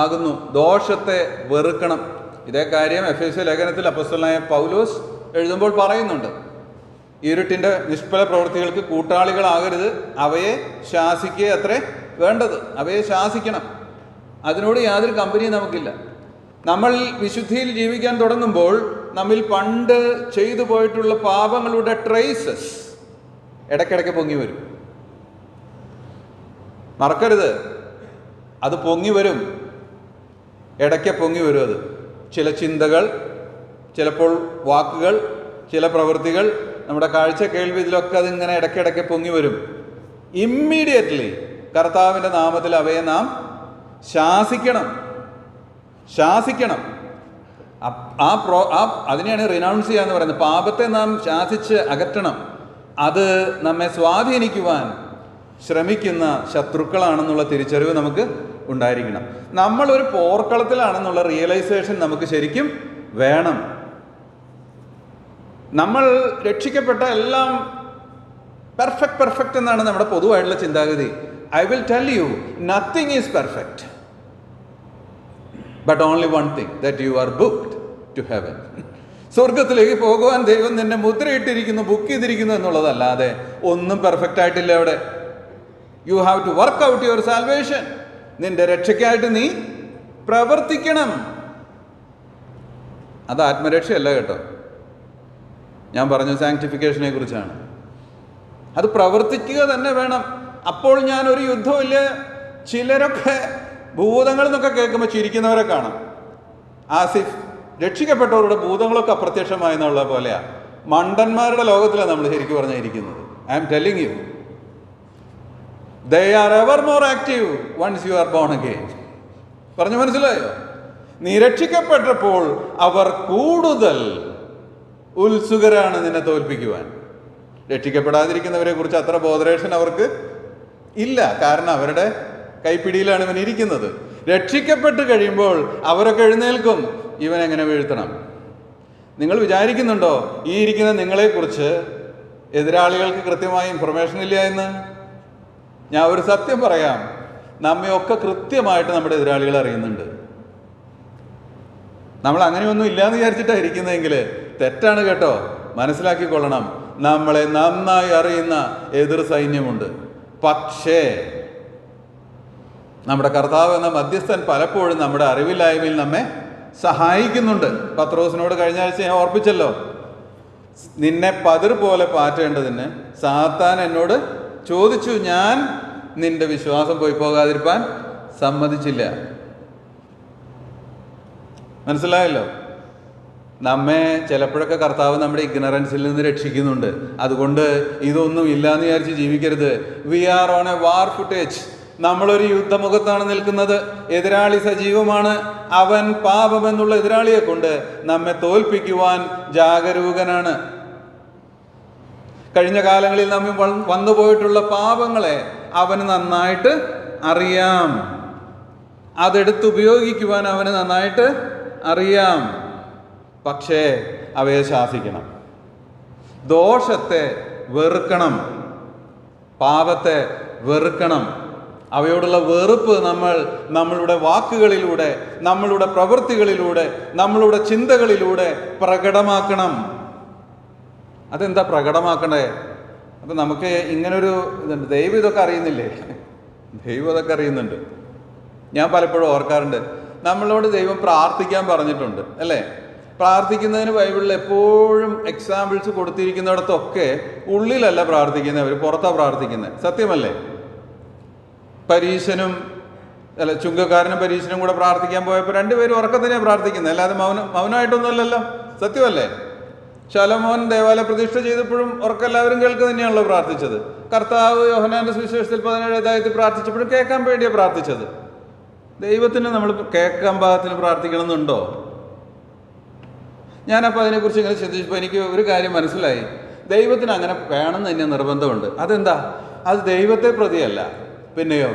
ആകുന്നു. ദോഷത്തെ വെറുക്കണം. ഇതേ കാര്യം എഫേസ്യ ലേഖനത്തിൽ അപ്പോസ്തലനായ പൗലോസ് എഴുതുമ്പോൾ പറയുന്നുണ്ട്. ഇരുട്ടിൻ്റെ നിഷ്ഫല പ്രവൃത്തികൾക്ക് കൂട്ടാളികളാകരുത്, അവയെ ശാസിക്കുക അത്രേ വേണ്ടത്. അവയെ ശാസിക്കണം. അതിനോട് യാതൊരു കമ്പനിയും നമുക്കില്ല. നമ്മൾ വിശുദ്ധിയിൽ ജീവിക്കാൻ തുടങ്ങുമ്പോൾ നമ്മിൽ പണ്ട് ചെയ്തു പോയിട്ടുള്ള പാപങ്ങളുടെ ട്രേസസ് ഇടയ്ക്കിടയ്ക്ക് പൊങ്ങി വരും. മറക്കരുത്, അത് പൊങ്ങി വരും. ഇടയ്ക്ക് പൊങ്ങി വരും. അത് ചില ചിന്തകൾ, ചിലപ്പോൾ വാക്കുകൾ, ചില പ്രവൃത്തികൾ, നമ്മുടെ കാഴ്ച, കേൾവി, ഇതിലൊക്കെ അതിങ്ങനെ ഇടയ്ക്കിടയ്ക്ക് പൊങ്ങി വരും. ഇമ്മീഡിയറ്റ്ലി കർത്താവിൻ്റെ നാമത്തിൽ അവയെ നാം ശാസിക്കണം. അതിനെയാണ് റിനൗൺസ് ചെയ്യുക എന്ന് പറയുന്നത്. പാപത്തെ നാം ശാസിച്ച് അകറ്റണം. അത് നമ്മെ സ്വാധീനിക്കുവാൻ ശ്രമിക്കുന്ന ശത്രുക്കളാണെന്നുള്ള തിരിച്ചറിവ് നമുക്ക് ഉണ്ടായിരിക്കണം. നമ്മളൊരു പോർക്കളത്തിലാണെന്നുള്ള റിയലൈസേഷൻ നമുക്ക് ശരിക്കും വേണം. നമ്മൾ രക്ഷിക്കപ്പെട്ട എല്ലാം പെർഫെക്റ്റ് എന്നാണ് നമ്മുടെ പൊതുവായിട്ടുള്ള ചിന്താഗതി. I will tell you, nothing is perfect, but only one thing, that you are booked to heaven. സ്വർഗത്തിലേക്ക് പോകുവാൻ ദൈവം നിന്നെ മുദ്രയിട്ടിരിക്കുന്നു, ബുക്ക് ചെയ്തിരിക്കുന്നു എന്നുള്ളതല്ലാതെ ഒന്നും പെർഫെക്റ്റ് ആയിട്ടില്ല അവിടെ. You have to work out your salvation. നിന്റെ രക്ഷയ്ക്കായിട്ട് നീ പ്രവർത്തിക്കണം. അത് ആത്മരക്ഷയല്ല കേട്ടോ. ഞാൻ പറഞ്ഞു സാങ്ക്ടിഫിക്കേഷനെ കുറിച്ചാണ്. അത് പ്രവർത്തിക്കുക തന്നെ വേണം. അപ്പോൾ ഞാൻ ഒരു യുദ്ധമില്ല. ചിലരൊക്കെ ഭൂതങ്ങൾ എന്നൊക്കെ കേൾക്കുമ്പോൾ ചിരിക്കുന്നവരെ കാണാം. ആസിഫ് രക്ഷിക്കപ്പെട്ടവരുടെ ഭൂതങ്ങളൊക്കെ അപ്രത്യക്ഷമായെന്നുള്ള പോലെയാണ്. മണ്ടന്മാരുടെ ലോകത്തിലാണ് നമ്മൾ ശരിക്കും പറഞ്ഞിരിക്കുന്നത്. I M telling you, they are ever more active once you are born again. പറഞ്ഞു മനസ്സിലായോ? നീ രക്ഷിക്കപ്പെട്ടപ്പോൾ അവർ കൂടുതൽ ഉത്സുകരാണ് നിന്നെ തോൽപ്പിക്കുവാൻ. രക്ഷിക്കപ്പെടാതിരിക്കുന്നവരെ കുറിച്ച് അത്ര ബോധറേഷൻ അവർക്ക് ഇല്ല. കാരണം അവരുടെ കൈപ്പിടിയിലാണ് ഇവൻ ഇരിക്കുന്നത്. രക്ഷിക്കപ്പെട്ട് കഴിയുമ്പോൾ അവരൊക്കെ എഴുന്നേൽക്കും. ഇവൻ എങ്ങനെ വീഴ്ത്തണം? നിങ്ങൾ വിചാരിക്കുന്നുണ്ടോ ഈ ഇരിക്കുന്ന നിങ്ങളെക്കുറിച്ച് എതിരാളികൾക്ക് കൃത്യമായ ഇൻഫർമേഷൻ ഇല്ല എന്ന്? ഞാൻ ഒരു സത്യം പറയാം, നമ്മയൊക്കെ കൃത്യമായിട്ട് നമ്മുടെ എതിരാളികൾ അറിയുന്നുണ്ട്. നമ്മൾ അങ്ങനെയൊന്നും ഇല്ലയെന്ന് വിചാരിച്ചിട്ടാണ് ഇരിക്കുന്നതെങ്കിൽ തെറ്റാണ് കേട്ടോ. മനസ്സിലാക്കിക്കൊള്ളണം, നമ്മളെ നന്നായി അറിയുന്ന എതിർ സൈന്യമുണ്ട്. പക്ഷേ നമ്മുടെ കർത്താവ് എന്ന മധ്യസ്ഥൻ പലപ്പോഴും നമ്മുടെ അറിവില്ലായ്മയിൽ നമ്മെ സഹായിക്കുന്നുണ്ട്. പത്രോസിനോട് കഴിഞ്ഞ ആഴ്ച ഞാൻ ഓർപ്പിച്ചല്ലോ, നിന്നെ പതിർ പോലെ പാറ്റേണ്ടതിന് സാത്താൻ എന്നോട് ചോദിച്ചു, ഞാൻ നിന്റെ വിശ്വാസം പോയി പോകാതിരിക്കാൻ സമ്മതിച്ചില്ല. മനസ്സിലായല്ലോ? നമ്മെ ചിലപ്പോഴൊക്കെ കർത്താവ് നമ്മുടെ ഇഗ്നറൻസിൽ നിന്ന് രക്ഷിക്കുന്നുണ്ട്. അതുകൊണ്ട് ഇതൊന്നും ഇല്ലാന്ന് വിചാരിച്ച് ജീവിക്കരുത്. We are on a war footage. നമ്മളൊരു യുദ്ധമുഖത്താണ് നിൽക്കുന്നത്. എതിരാളി സജീവമാണ്. അവൻ പാപമെന്നുള്ള എതിരാളിയെ കൊണ്ട് നമ്മെ തോൽപ്പിക്കുവാൻ ജാഗരൂകനാണ്. കഴിഞ്ഞ കാലങ്ങളിൽ നമ്മിൽ വന്നുപോയിട്ടുള്ള പാപങ്ങളെ അവന് നന്നായിട്ട് അറിയാം. അതെടുത്തുപയോഗിക്കുവാൻ അവന് നന്നായിട്ട് അറിയാം. പക്ഷേ അവയെ ശാസിക്കണം. ദോഷത്തെ വെറുക്കണം, പാപത്തെ വെറുക്കണം. അവയോടുള്ള വെറുപ്പ് നമ്മളുടെ വാക്കുകളിലൂടെ, നമ്മളുടെ പ്രവൃത്തികളിലൂടെ, നമ്മളുടെ ചിന്തകളിലൂടെ പ്രകടമാക്കണം. അതെന്താ പ്രകടമാക്കണ്ടേ? അപ്പം നമുക്ക് ഇങ്ങനൊരു ഇതുണ്ട്. ദൈവം ഇതൊക്കെ അറിയുന്നില്ലേ? ദൈവം ഇതൊക്കെ അറിയുന്നുണ്ട്. ഞാൻ പലപ്പോഴും ഓർക്കാറുണ്ട്, നമ്മളോട് ദൈവം പ്രാർത്ഥിക്കാൻ പറഞ്ഞിട്ടുണ്ട് അല്ലേ? പ്രാർത്ഥിക്കുന്നതിന് ബൈബിളിൽ എപ്പോഴും എക്സാമ്പിൾസ് കൊടുത്തിരിക്കുന്നിടത്തൊക്കെ ഉള്ളിലല്ല പ്രാർത്ഥിക്കുന്നത്, അവർ പുറത്താണ് പ്രാർത്ഥിക്കുന്നത്. സത്യമല്ലേ? പരീശനും ചുങ്കക്കാരനും പരീശനും കൂടെ പ്രാർത്ഥിക്കാൻ പോയപ്പോൾ രണ്ടുപേരും ഉറക്കത്തിനെയാണ് പ്രാർത്ഥിക്കുന്നത്, അല്ലാതെ മൗനമായിട്ടൊന്നുമല്ലല്ലോ. സത്യമല്ലേ? ശലോമോൻ ദേവാലയ പ്രതിഷ്ഠ ചെയ്തപ്പോഴും ഉറക്കം എല്ലാവരും കേൾക്കുക തന്നെയാണല്ലോ പ്രാർത്ഥിച്ചത്. കർത്താവ് യോഹന്നാന്റെ സുവിശേഷത്തിൽ 17 പ്രാർത്ഥിച്ചപ്പോഴും കേൾക്കാൻ വേണ്ടിയാണ് പ്രാർത്ഥിച്ചത്. ദൈവത്തിന് നമ്മൾ കേൾക്കാൻ പാകത്തിന് പ്രാർത്ഥിക്കണമെന്നുണ്ടോ? ഞാനപ്പോൾ അതിനെക്കുറിച്ച് ഇങ്ങനെ ചിന്തിച്ചപ്പോൾ എനിക്ക് ഒരു കാര്യം മനസ്സിലായി. ദൈവത്തിന് അങ്ങനെ വേണമെന്ന് തന്നെ നിർബന്ധമുണ്ട്. അതെന്താ? അത് ദൈവത്തെ പ്രതിയല്ല, പിന്നെയോ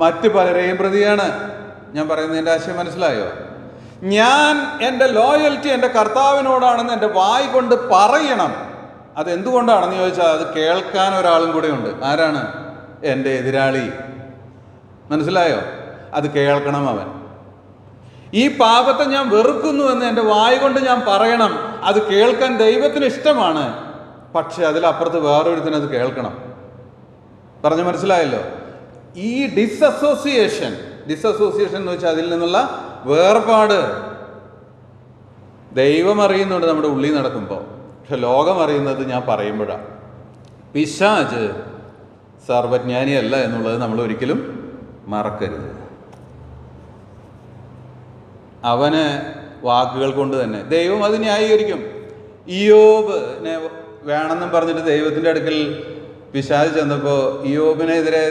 മറ്റു പലരെയും പ്രതിയാണ്. ഞാൻ പറയുന്നതിൻ്റെ ആശയം മനസ്സിലായോ? ഞാൻ എൻ്റെ ലോയൽറ്റി എൻ്റെ കർത്താവിനോടാണെന്ന് എൻ്റെ വായ് കൊണ്ട് പറയണം. അതെന്തുകൊണ്ടാണെന്ന് ചോദിച്ചാൽ അത് കേൾക്കാൻ ഒരാളും കൂടെ ഉണ്ട്. ആരാണ്? എൻ്റെ എതിരാളി. മനസ്സിലായോ? അത് കേൾക്കണം അവൻ. ഈ പാപത്തെ ഞാൻ വെറുക്കുന്നു എന്ന് എൻ്റെ വായ് കൊണ്ട് ഞാൻ പറയണം. അത് കേൾക്കാൻ ദൈവത്തിന് ഇഷ്ടമാണ്. പക്ഷെ അതിലപ്പുറത്ത് വേറൊരുത്തിന് അത് കേൾക്കണം. പറഞ്ഞു മനസ്സിലായല്ലോ? ഈ ഡിസസോസിയേഷൻ എന്ന് വെച്ചാൽ അതിൽ നിന്നുള്ള വേർപാട് ദൈവം അറിയുന്നുണ്ട് നമ്മുടെ ഉള്ളിൽ നടക്കുമ്പോൾ. പക്ഷെ ലോകം അറിയുന്നത് ഞാൻ പറയുമ്പോഴാണ്. പിശാച് സർവജ്ഞാനിയല്ല എന്നുള്ളത് നമ്മൾ ഒരിക്കലും മറക്കരുത്. അവന് വാക്കുകൾ കൊണ്ട് തന്നെ ദൈവം അത് ന്യായീകരിക്കും. ഇയ്യോബിനെ വേണമെന്നും പറഞ്ഞിട്ട് ദൈവത്തിൻ്റെ അടുക്കൽ പിശാച് ചെന്നപ്പോൾ ഇയ്യോബിനെതിരെ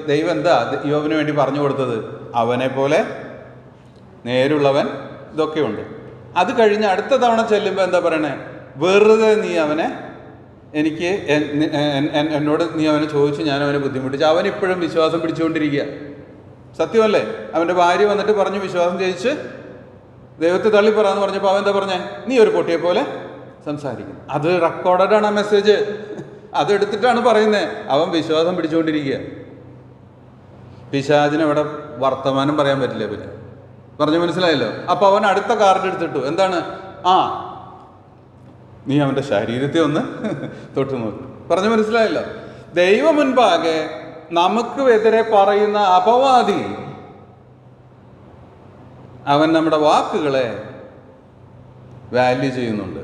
ദൈവം എന്താ ഇയ്യോബിന് വേണ്ടി പറഞ്ഞു കൊടുത്തത്? അവനെ പോലെ നേരുള്ളവൻ ഇതൊക്കെയുണ്ട്. അത് കഴിഞ്ഞ് അടുത്ത തവണ ചെല്ലുമ്പോൾ എന്താ പറയണേ? വെറുതെ നീ അവനെ എന്നോട് നീ അവനെ ചോദിച്ചു, ഞാൻ അവനെ ബുദ്ധിമുട്ടിച്ചു. അവനിപ്പോഴും വിശ്വാസം പിടിച്ചുകൊണ്ടിരിക്കുക. സത്യമല്ലേ? അവൻ്റെ ഭാര്യ വന്നിട്ട് പറഞ്ഞു വിശ്വാസം ജയിച്ച് ദൈവത്തെ തള്ളിപ്പറാന്ന് പറഞ്ഞപ്പോൾ അവൻ എന്താ പറഞ്ഞേ? നീ ഒരു പൊട്ടിയെ പോലെ സംസാരിക്കുന്നു. അത് റെക്കോർഡാണ് ആ മെസ്സേജ്. അതെടുത്തിട്ടാണ് പറയുന്നത്. അവൻ വിശ്വാസം പിടിച്ചുകൊണ്ടിരിക്കുക. പിശാചിന് അവിടെ വർത്തമാനം പറയാൻ പറ്റില്ല. പിന്നെ പറഞ്ഞു മനസ്സിലായല്ലോ? അപ്പോൾ അവൻ അടുത്ത കാർഡ് എടുത്തിട്ടു. എന്താണ്? നീ അവൻ്റെ ശരീരത്തെ ഒന്ന് തൊട്ടു നോക്കും. പറഞ്ഞു മനസ്സിലായല്ലോ? ദൈവം മുൻപാകെ നമുക്ക് എതിരെ പറയുന്ന അപവാദി അവൻ നമ്മുടെ വാക്കുകളെ വാല്യൂ ചെയ്യുന്നുണ്ട്.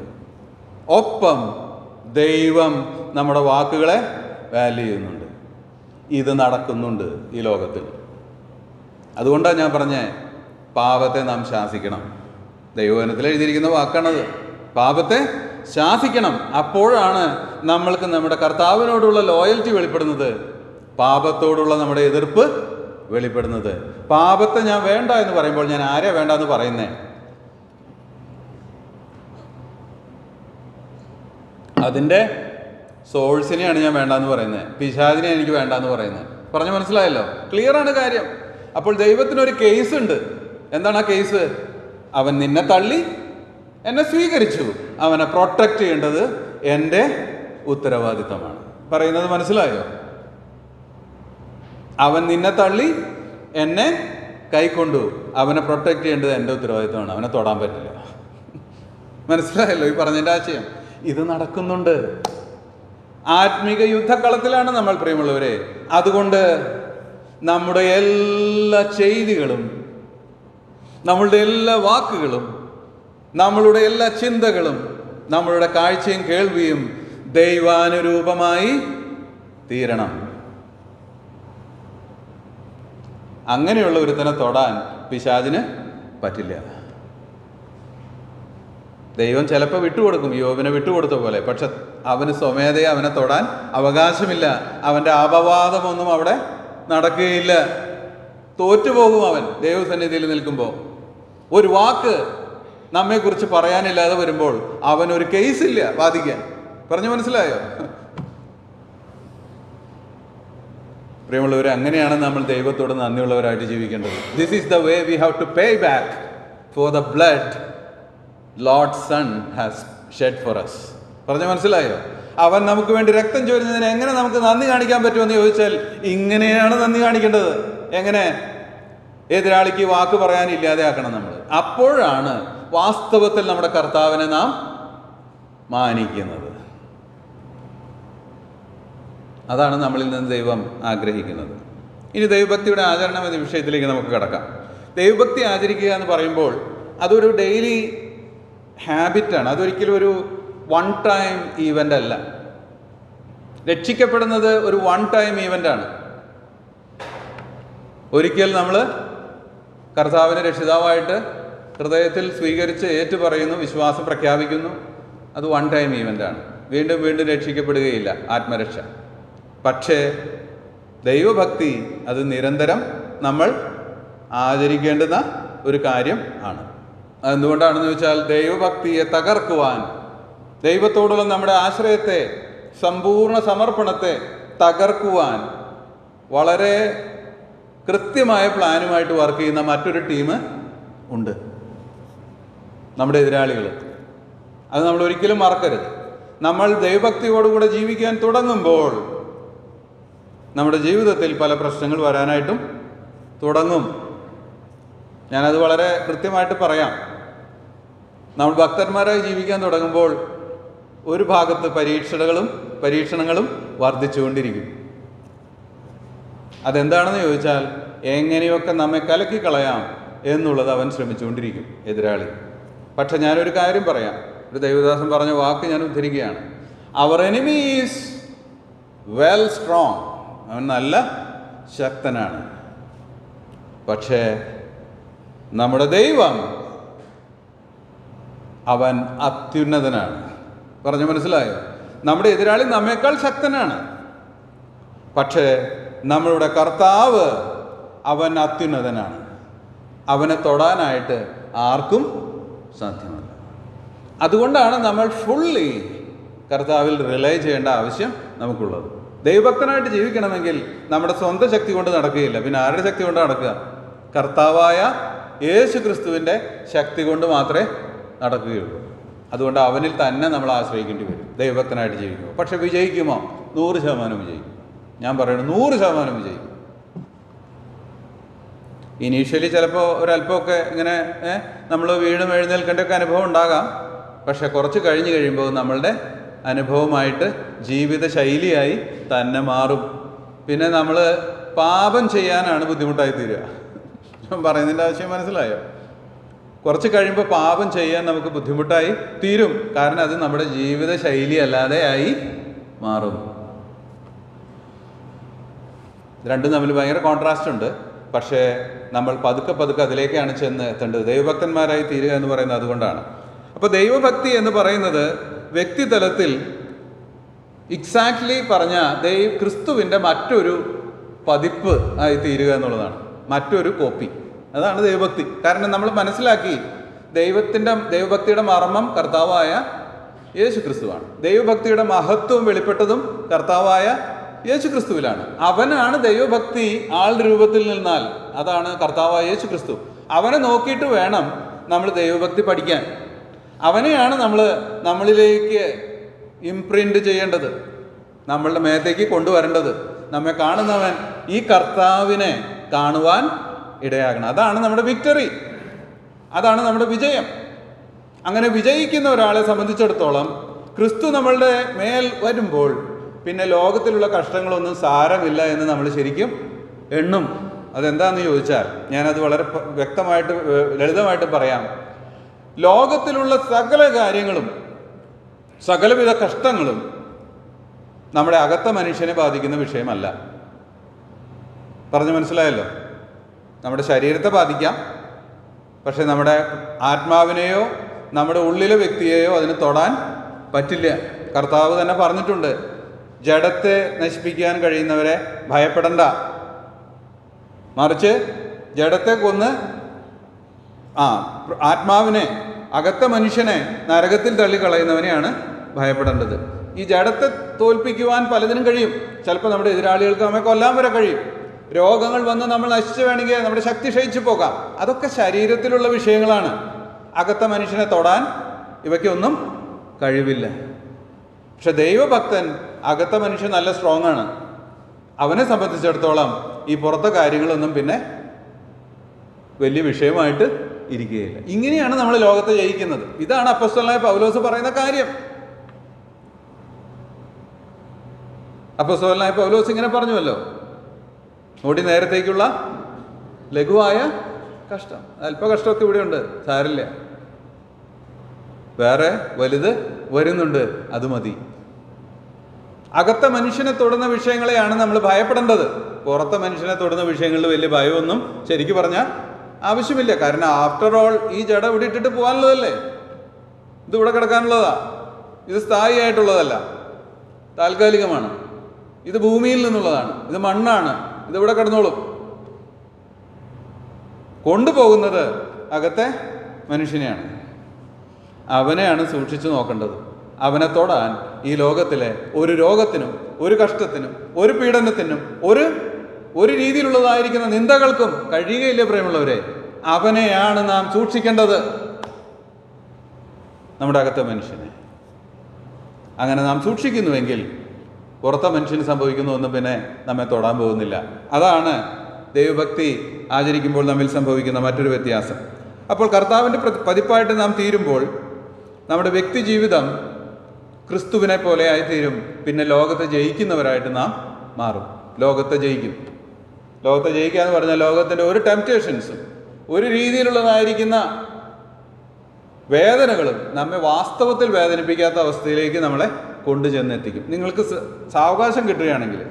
ഒപ്പം ദൈവം നമ്മുടെ വാക്കുകളെ വാല്യൂ ചെയ്യുന്നുണ്ട്. ഇത് നടക്കുന്നുണ്ട് ഈ ലോകത്തിൽ. അതുകൊണ്ടാണ് ഞാൻ പറഞ്ഞേ, പാപത്തെ നാം ശാസിക്കണം. ദൈവവചനത്തിൽ എഴുതിയിരിക്കുന്ന വാക്കാണത്. പാപത്തെ ശാസിക്കണം. അപ്പോഴാണ് നമ്മൾക്ക് നമ്മുടെ കർത്താവിനോടുള്ള ലോയൽറ്റി വെളിപ്പെടുന്നത്, പാപത്തോടുള്ള നമ്മുടെ എതിർപ്പ് വെളിപ്പെടുന്നത്. പാപത്തെ ഞാൻ വേണ്ട എന്ന് പറയുമ്പോൾ ഞാൻ ആരെയാ വേണ്ട എന്ന് പറയുന്നേ? അതിൻ്റെ സോഴ്സിനെയാണ് ഞാൻ വേണ്ടാന്ന് പറയുന്നത്, പിശാചിനെ എനിക്ക് വേണ്ടാന്ന് പറയുന്നത്. പറഞ്ഞു മനസ്സിലായല്ലോ? ക്ലിയറാണ് കാര്യം. അപ്പോൾ ദൈവത്തിനൊരു കേസ് ഉണ്ട്. എന്താണ് ആ കേസ്? അവൻ നിന്നെ തള്ളി, എന്നെ സ്വീകരിച്ചു. അവനെ പ്രൊട്ടക്റ്റ് ചെയ്യേണ്ടത് എൻ്റെ ഉത്തരവാദിത്തമാണ്. പറയുന്നത് മനസ്സിലായോ? അവൻ നിന്നെ തള്ളി, എന്നെ കൈക്കൊണ്ടു. അവനെ പ്രൊട്ടക്റ്റ് ചെയ്യേണ്ടത് എൻ്റെ ഉത്തരവാദിത്തമാണ്. അവനെ തൊടാൻ പറ്റില്ല. മനസ്സിലായല്ലോ ഈ പറഞ്ഞതിൻ്റെ ആശയം? ഇത് നടക്കുന്നുണ്ട്. ആത്മീക യുദ്ധക്കളത്തിലാണ് നമ്മൾ, പ്രിയമുള്ളവരെ. അതുകൊണ്ട് നമ്മുടെ എല്ലാ ചെയ്തികളും, നമ്മളുടെ എല്ലാ വാക്കുകളും, നമ്മളുടെ എല്ലാ ചിന്തകളും, നമ്മളുടെ കാഴ്ചയും കേൾവിയും ദൈവാനുരൂപമായി തീരണം. അങ്ങനെയുള്ള ഒരുത്തനെ തൊടാൻ പിശാചിന് പറ്റില്ല. ദൈവം ചിലപ്പോൾ വിട്ടുകൊടുക്കും, യോബിനെ വിട്ടുകൊടുത്ത പോലെ. പക്ഷെ അവന് സ്വമേധയെ അവനെ തൊടാൻ അവകാശമില്ല. അവൻ്റെ അപവാദമൊന്നും അവിടെ നടക്കുകയില്ല. തോറ്റുപോകും അവൻ ദൈവസന്നിധിയിൽ നിൽക്കുമ്പോൾ. ഒരു വാക്ക് നമ്മെക്കുറിച്ച് പറയാനില്ലാതെ വരുമ്പോൾ അവനൊരു കേസില്ല വാദിക്കാൻ. പറഞ്ഞു മനസ്സിലായോ? പ്രിയമുള്ളവരെ, അങ്ങനെയാണ് നമ്മൾ ദൈവത്തോട് നന്ദിയുള്ളവരായിട്ട് ജീവിക്കേണ്ടത്. This is the way we have to pay back for the blood lord son has shed for us. പറഞ്ഞു മനസ്സിലായോ? അവൻ നമുക്ക് വേണ്ടി രക്തം ചൊരിഞ്ഞതിന് എങ്ങനെ നമുക്ക് നന്ദി കാണിക്കാൻ പറ്റുമെന്ന് ചോദിച്ചാൽ ഇങ്ങനെയാണ് നന്ദി കാണിക്കേണ്ടത്. എങ്ങനെ? എതിരാളിക്ക് വാക്ക് പറയാനില്ലാതെ ആക്കണം നമ്മൾ. അപ്പോഴാണ് വാസ്തവത്തിൽ നമ്മുടെ കർത്താവിനെ നാം മാനിക്കുന്നത്. അതാണ് നമ്മളിൽ നിന്ന് ദൈവം ആഗ്രഹിക്കുന്നത്. ഇനി ദൈവഭക്തിയുടെ ആചരണം എന്ന വിഷയത്തിലേക്ക് നമുക്ക് കടക്കാം. ദൈവഭക്തി ആചരിക്കുക എന്ന് പറയുമ്പോൾ അതൊരു ഡെയിലി ഹാബിറ്റാണ്. അതൊരിക്കലും ഒരു വൺ ടൈം ഈവൻ്റ് അല്ല. രക്ഷിക്കപ്പെടുന്നത് ഒരു വൺ ടൈം ഈവൻ്റാണ്. ഒരിക്കൽ നമ്മൾ കർത്താവിനെ രക്ഷിതാവായിട്ട് ഹൃദയത്തിൽ സ്വീകരിച്ച് ഏറ്റുപറയുന്നു, വിശ്വാസം പ്രഖ്യാപിക്കുന്നു. അത് വൺ ടൈം ഈവൻ്റാണ്. വീണ്ടും വീണ്ടും രക്ഷിക്കപ്പെടുകയില്ല ആത്മരക്ഷ. പക്ഷേ ദൈവഭക്തി അത് നിരന്തരം നമ്മൾ ആചരിക്കേണ്ടുന്ന ഒരു കാര്യം ആണ്. അതെന്തുകൊണ്ടാണെന്ന് ചോദിച്ചാൽ ദൈവഭക്തിയെ തകർക്കുവാൻ, ദൈവത്തോടുള്ള നമ്മുടെ ആശ്രയത്തെ, സമ്പൂർണ്ണ സമർപ്പണത്തെ തകർക്കുവാൻ വളരെ കൃത്യമായ പ്ലാനുമായിട്ട് വർക്ക് ചെയ്യുന്ന മറ്റൊരു ടീം ഉണ്ട്, നമ്മുടെ എതിരാളികൾ. അത് നമ്മൾ ഒരിക്കലും മറക്കരുത്. നമ്മൾ ദൈവഭക്തിയോടുകൂടെ ജീവിക്കാൻ തുടങ്ങുമ്പോൾ നമ്മുടെ ജീവിതത്തിൽ പല പ്രശ്നങ്ങൾ വരാനായിട്ടും തുടങ്ങും. ഞാനത് വളരെ കൃത്യമായിട്ട് പറയാം. നമ്മൾ ഭക്തന്മാരായി ജീവിക്കാൻ തുടങ്ങുമ്പോൾ ഒരു ഭാഗത്ത് പരീക്ഷണങ്ങളും വർദ്ധിച്ചുകൊണ്ടിരിക്കും. അതെന്താണെന്ന് ചോദിച്ചാൽ എങ്ങനെയൊക്കെ നമ്മെ കലക്കിക്കളയാം എന്നുള്ളത് അവൻ ശ്രമിച്ചുകൊണ്ടിരിക്കും, എതിരാളി. പക്ഷെ ഞാനൊരു കാര്യം പറയാം. ഒരു ദൈവദാസൻ പറഞ്ഞ വാക്ക് ഞാൻ ഉദ്ധരിക്കുകയാണ്. അവർ എനിമി ഈസ് വെൽ സ്ട്രോങ്. അവൻ നല്ല ശക്തനാണ്. പക്ഷേ നമ്മുടെ ദൈവം, അവൻ അത്യുന്നതനാണ്. പറഞ്ഞു മനസ്സിലായോ? നമ്മുടെ എതിരാളി നമ്മേക്കാൾ ശക്തനാണ്. പക്ഷേ നമ്മളുടെ കർത്താവ്, അവൻ അത്യുന്നതനാണ്. അവനെ തൊടാനായിട്ട് ആർക്കും സാധ്യമല്ല. അതുകൊണ്ടാണ് നമ്മൾ ഫുള്ളി കർത്താവിൽ റിലൈ ചെയ്യേണ്ട ആവശ്യം നമുക്കുള്ളത്. ദൈവഭക്തനായിട്ട് ജീവിക്കണമെങ്കിൽ നമ്മുടെ സ്വന്തം ശക്തി കൊണ്ട് നടക്കുകയില്ല. പിന്നെ ആരുടെ ശക്തി കൊണ്ട് നടക്കുക? കർത്താവായ യേശു ക്രിസ്തുവിൻ്റെ ശക്തി കൊണ്ട് മാത്രമേ നടക്കുകയുള്ളൂ. അതുകൊണ്ട് അവനിൽ തന്നെ നമ്മൾ ആശ്രയിക്കേണ്ടി വരും ദൈവഭക്തനായിട്ട് ജീവിക്കുമ്പോൾ. പക്ഷെ വിജയിക്കുമോ? 100% വിജയിക്കും. ഞാൻ പറയുന്നത് 100% വിജയിക്കും. ഇനീഷ്യലി ചിലപ്പോൾ ഒരല്പമൊക്കെ ഇങ്ങനെ നമ്മൾ വീണ്ടും എഴുന്നേൽക്കേണ്ടൊക്കെ അനുഭവം ഉണ്ടാകാം. പക്ഷെ കുറച്ച് കഴിഞ്ഞ് കഴിയുമ്പോൾ നമ്മളുടെ അനുഭവമായിട്ട് ജീവിത ശൈലിയായി തന്നെ മാറും. പിന്നെ നമ്മൾ പാപം ചെയ്യാനാണ് ബുദ്ധിമുട്ടായി തീരുക. ഞാൻ പറയുന്നതിൻ്റെ ആവശ്യം മനസ്സിലായോ? കുറച്ച് കഴിയുമ്പോൾ പാപം ചെയ്യാൻ നമുക്ക് ബുദ്ധിമുട്ടായി തീരും. കാരണം അത് നമ്മുടെ ജീവിത ശൈലി അല്ലാതെ ആയി മാറും. രണ്ടും തമ്മിൽ ഭയങ്കര കോൺട്രാസ്റ്റ് ഉണ്ട്. പക്ഷേ നമ്മൾ പതുക്കെ അതിലേക്കാണ് ചെന്ന് എത്തേണ്ടത്. ദൈവഭക്തന്മാരായി തീരുക എന്ന് പറയുന്നത് അതുകൊണ്ടാണ്. അപ്പോൾ ദൈവഭക്തി എന്ന് പറയുന്നത് വ്യക്തിതലത്തിൽ എക്സാക്ട്ലി പറഞ്ഞ ക്രിസ്തുവിൻ്റെ മറ്റൊരു പതിപ്പ് ആയി തീരുക എന്നുള്ളതാണ്, മറ്റൊരു കോപ്പി. അതാണ് ദൈവഭക്തി. കാരണം നമ്മൾ മനസ്സിലാക്കി ദൈവഭക്തിയുടെ മർമ്മം കർത്താവായ യേശു ക്രിസ്തുവാണ്. ദൈവഭക്തിയുടെ മഹത്വം വെളിപ്പെട്ടതും കർത്താവായ യേശു ക്രിസ്തുവിലാണ്. അവനാണ് ദൈവഭക്തി ആൾ രൂപത്തിൽ നിന്നാൽ, അതാണ് കർത്താവായ യേശു ക്രിസ്തു. അവനെ നോക്കിയിട്ട് വേണം നമ്മൾ ദൈവഭക്തി പഠിക്കാൻ. അവനെയാണ് നമ്മളിലേക്ക് ഇംപ്രിൻ്റ് ചെയ്യേണ്ടത്, നമ്മളുടെ മേത്തേക്ക് കൊണ്ടുവരേണ്ടത്. നമ്മെ കാണുന്നവൻ ഈ കർത്താവിനെ കാണുവാൻ ഇടയാകണം. അതാണ് നമ്മുടെ വിക്ടറി, അതാണ് നമ്മുടെ വിജയം. അങ്ങനെ വിജയിക്കുന്ന ഒരാളെ സംബന്ധിച്ചിടത്തോളം ക്രിസ്തു നമ്മളുടെ മേൽ വരുമ്പോൾ പിന്നെ ലോകത്തിലുള്ള കഷ്ടങ്ങളൊന്നും സാരമില്ല എന്ന് നമ്മൾ ശരിക്കും എണ്ണും. അതെന്താണെന്ന് ചോദിച്ചാൽ ഞാനത് വളരെ വ്യക്തമായിട്ട് ലളിതമായിട്ട് പറയാം. ലോകത്തിലുള്ള സകല കാര്യങ്ങളും സകലവിധ കഷ്ടങ്ങളും നമ്മുടെ അകത്ത മനുഷ്യനെ ബാധിക്കുന്ന വിഷയമല്ല. പറഞ്ഞു മനസ്സിലായല്ലോ? നമ്മുടെ ശരീരത്തെ ബാധിക്കാം, പക്ഷെ നമ്മുടെ ആത്മാവിനെയോ നമ്മുടെ ഉള്ളിലെ വ്യക്തിയെയോ അതിന് തൊടാൻ പറ്റില്ല. കർത്താവ് തന്നെ പറഞ്ഞിട്ടുണ്ട്, ജഡത്തെ നശിപ്പിക്കാൻ കഴിയുന്നവരെ ഭയപ്പെടണ്ട, മറിച്ച് ജഡത്തെ കൊന്ന് ആത്മാവിനെ, അകത്ത മനുഷ്യനെ നരകത്തിൽ തള്ളിക്കളയുന്നവനെയാണ് ഭയപ്പെടേണ്ടത്. ഈ ജഡത്തെ തോൽപ്പിക്കുവാൻ പലതിനും കഴിയും. ചിലപ്പോൾ നമ്മുടെ എതിരാളികൾക്ക് നമ്മെ കൊല്ലാൻ വരെ കഴിയും. രോഗങ്ങൾ വന്ന് നമ്മൾ നശിച്ചു വേണമെങ്കിൽ നമ്മുടെ ശക്തി ക്ഷയിച്ചു പോകാം. അതൊക്കെ ശരീരത്തിലുള്ള വിഷയങ്ങളാണ്. അകത്ത മനുഷ്യനെ തൊടാൻ ഇവയ്ക്കൊന്നും കഴിവില്ല. പക്ഷെ ദൈവഭക്തൻ, അകത്ത മനുഷ്യൻ നല്ല സ്ട്രോങ് ആണ്. അവനെ സംബന്ധിച്ചിടത്തോളം ഈ പുറത്തെ കാര്യങ്ങളൊന്നും പിന്നെ വലിയ വിഷയമായിട്ട് ഇരിക്കുകയില്ല. ഇങ്ങനെയാണ് നമ്മൾ ലോകത്തെ ജയിക്കുന്നത്. ഇതാണ് അപ്പോസ്തലനായ പൗലോസ് പറയുന്ന കാര്യം. അപ്പോസ്തലനായ പൗലോസ് ഇങ്ങനെ പറഞ്ഞുവല്ലോ, ഓടി നേരത്തേക്കുള്ള ലഘുവായ കഷ്ടം. അല്പ കഷ്ടമൊക്കെ ഇവിടെയുണ്ട്, സാരില്ല, വേറെ വലുത് വരുന്നുണ്ട്, അത് മതി. അകത്ത മനുഷ്യനെ തൊടുന്ന വിഷയങ്ങളെയാണ് നമ്മൾ ഭയപ്പെടേണ്ടത്. പുറത്തെ മനുഷ്യനെ തൊടുന്ന വിഷയങ്ങളിൽ വലിയ ഭയമൊന്നും ശരിക്കും പറഞ്ഞാൽ ആവശ്യമില്ല. കാരണം ആഫ്റ്റർ ഓൾ ഈ ജഡ ഇവിടെ ഇട്ടിട്ട് പോകാനുള്ളതല്ലേ, ഇത് ഇവിടെ കിടക്കാനുള്ളതാ. ഇത് സ്ഥായിയായിട്ടുള്ളതല്ല, താൽക്കാലികമാണ്. ഇത് ഭൂമിയിൽ നിന്നുള്ളതാണ്, ഇത് മണ്ണാണ്, ഇതിവിടെ കിടന്നോളും. കൊണ്ടുപോകുന്നത് അകത്തെ മനുഷ്യനെയാണ്. അവനെയാണ് സൂക്ഷിച്ചു നോക്കേണ്ടത്. അവനെ തൊടാൻ ഈ ലോകത്തിലെ ഒരു രോഗത്തിനും ഒരു കഷ്ടത്തിനും ഒരു പീഡനത്തിനും ഒരു രീതിയിലുള്ളതായിരിക്കുന്ന നിന്ദകൾക്കും കഴിയുകയില്ല. പ്രിയമുള്ളവരെ, അവനെയാണ് നാം സൂക്ഷിക്കേണ്ടത്, നമ്മുടെ അകത്തെ മനുഷ്യനെ. അങ്ങനെ നാം സൂക്ഷിക്കുന്നുവെങ്കിൽ പുറത്തെ മനുഷ്യന് സംഭവിക്കുന്ന ഒന്നും പിന്നെ നമ്മെ തൊടാൻ പോകുന്നില്ല. അതാണ് ദൈവഭക്തി ആചരിക്കുമ്പോൾ നമ്മിൽ സംഭവിക്കുന്ന മറ്റൊരു വ്യത്യാസം. അപ്പോൾ കർത്താവിൻ്റെ പതിപ്പായിട്ട് നാം തീരുമ്പോൾ നമ്മുടെ വ്യക്തി ജീവിതം ക്രിസ്തുവിനെ പോലെ ആയിത്തീരും. പിന്നെ ലോകത്തെ ജയിക്കുന്നവരായിട്ട് നാം മാറും. ലോകത്തെ ജയിക്കും. ലോകത്തെ ജയിക്കുക എന്ന് പറഞ്ഞാൽ ലോകത്തിൻ്റെ ഒരു ടെംപ്റ്റേഷൻസും ഒരു രീതിയിലുള്ളതായിരിക്കുന്ന വേദനകളും നമ്മെ വാസ്തവത്തിൽ വേദനിപ്പിക്കാത്ത അവസ്ഥയിലേക്ക് നമ്മളെ കൊണ്ടുചെന്നെത്തിക്കും. നിങ്ങൾക്ക് സാവകാശം കിട്ടുകയാണെങ്കിൽ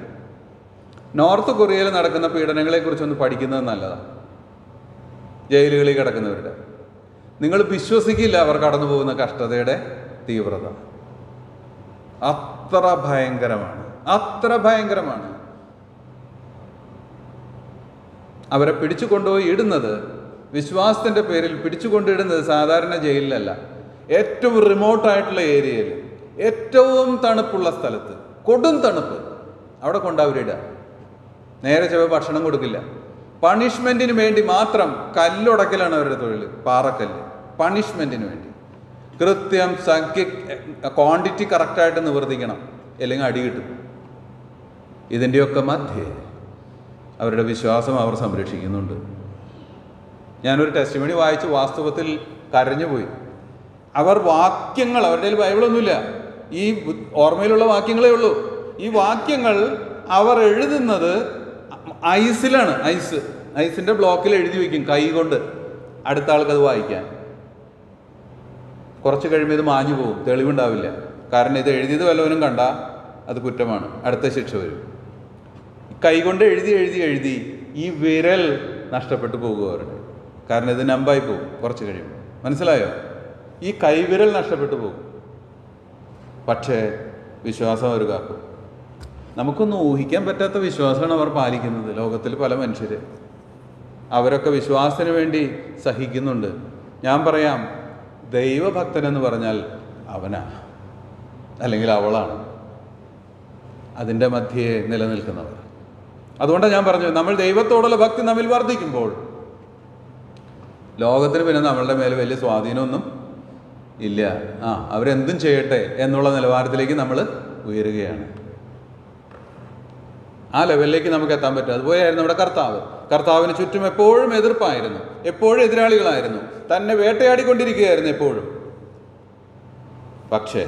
നോർത്ത് കൊറിയയിൽ നടക്കുന്ന പീഡനങ്ങളെക്കുറിച്ചൊന്ന് പഠിക്കുന്നത് നല്ലതാണ്. ജയിലുകളിൽ കിടക്കുന്നവരുടെ, നിങ്ങൾ വിശ്വസിക്കില്ല അവർ കടന്നു പോകുന്ന കഷ്ടതയുടെ തീവ്രത. അത്ര ഭയങ്കരമാണ്. അവരെ പിടിച്ചു കൊണ്ടുപോയി ഇടുന്നത്, വിശ്വാസത്തിൻ്റെ പേരിൽ പിടിച്ചുകൊണ്ടിടുന്നത് സാധാരണ ജയിലിലല്ല, ഏറ്റവും റിമോട്ടായിട്ടുള്ള ഏരിയയിൽ, ഏറ്റവും തണുപ്പുള്ള സ്ഥലത്ത്, കൊടും തണുപ്പ്, അവിടെ കൊണ്ടവരിടുക. നേരെ ചെവ ഭക്ഷണം കൊടുക്കില്ല. പണിഷ്മെൻറ്റിന് വേണ്ടി മാത്രം കല്ലുടക്കലാണ് അവരുടെ തൊഴിൽ, പാറക്കല്ല്. പണിഷ്മെൻറ്റിന് വേണ്ടി കൃത്യം ക്വാണ്ടിറ്റി കറക്റ്റായിട്ട് നിവർത്തിക്കണം, അല്ലെങ്കിൽ അടി കിട്ടും. ഇതിൻ്റെയൊക്കെ മധ്യേ അവരുടെ വിശ്വാസം അവർ സംരക്ഷിക്കുന്നുണ്ട്. ഞാനൊരു ടെസ്റ്റിമണി വായിച്ച് വാസ്തവത്തിൽ കരഞ്ഞുപോയി. അവർ വാക്യങ്ങൾ, അവരുടെ കയ്യിൽ ബൈബിളൊന്നുമില്ല, ഈ ഓർമ്മയിലുള്ള വാക്യങ്ങളേ ഉള്ളൂ. ഈ വാക്യങ്ങൾ അവർ എഴുതുന്നത് ഐസിലാണ്. ഐസിൻ്റെ ബ്ലോക്കിൽ എഴുതി വയ്ക്കും കൈ കൊണ്ട്, അടുത്ത ആൾക്കത് വായിക്കാൻ. കുറച്ച് കഴിയുമ്പോൾ ഇത് മാഞ്ഞു പോകും, തെളിവുണ്ടാവില്ല. കാരണം ഇത് എഴുതിയത് വല്ലവനും കണ്ടാൽ അത് കുറ്റമാണ്, അടുത്ത ശിക്ഷ വരും. കൈകൊണ്ട് എഴുതി ഈ വിരൽ നഷ്ടപ്പെട്ടു പോകും അവരുടെ. കാരണം ഇത് നമ്പായി പോകും കുറച്ച് കഴിയുമ്പോൾ. മനസ്സിലായോ? ഈ കൈവിരൽ നഷ്ടപ്പെട്ടു പോകും. പക്ഷേ വിശ്വാസം അവർ കാക്കും. നമുക്കൊന്നും ഊഹിക്കാൻ പറ്റാത്ത വിശ്വാസമാണ് അവർ പാലിക്കുന്നത്. ലോകത്തിൽ പല മനുഷ്യർ, അവരൊക്കെ വിശ്വാസത്തിന് വേണ്ടി സഹിക്കുന്നുണ്ട്. ഞാൻ പറയാം, ദൈവഭക്തനെന്ന് പറഞ്ഞാൽ അവനാ. അല്ലെങ്കിൽ അവളാണ് അതിൻ്റെ മധ്യേ നിലനിൽക്കുന്നവർ. അതുകൊണ്ടാണ് ഞാൻ പറഞ്ഞു, നമ്മൾ ദൈവത്തോടുള്ള ഭക്തി നമ്മിൽ വർദ്ധിക്കുമ്പോൾ ലോകത്തിന് പിന്നെ നമ്മളുടെ മേലെ വലിയ സ്വാധീനമൊന്നും ഇല്ല. അവരെന്തും ചെയ്യട്ടെ എന്നുള്ള നിലവാരത്തിലേക്ക് നമ്മൾ ഉയരുകയാണ്. ആ ലെവലിലേക്ക് നമുക്ക് എത്താൻ പറ്റും. അതുപോലെയായിരുന്നു നമ്മുടെ കർത്താവിന് ചുറ്റും എപ്പോഴും എതിർപ്പായിരുന്നു, എപ്പോഴും എതിരാളികളായിരുന്നു, തന്നെ വേട്ടയാടിക്കൊണ്ടിരിക്കുകയായിരുന്നു എപ്പോഴും. പക്ഷേ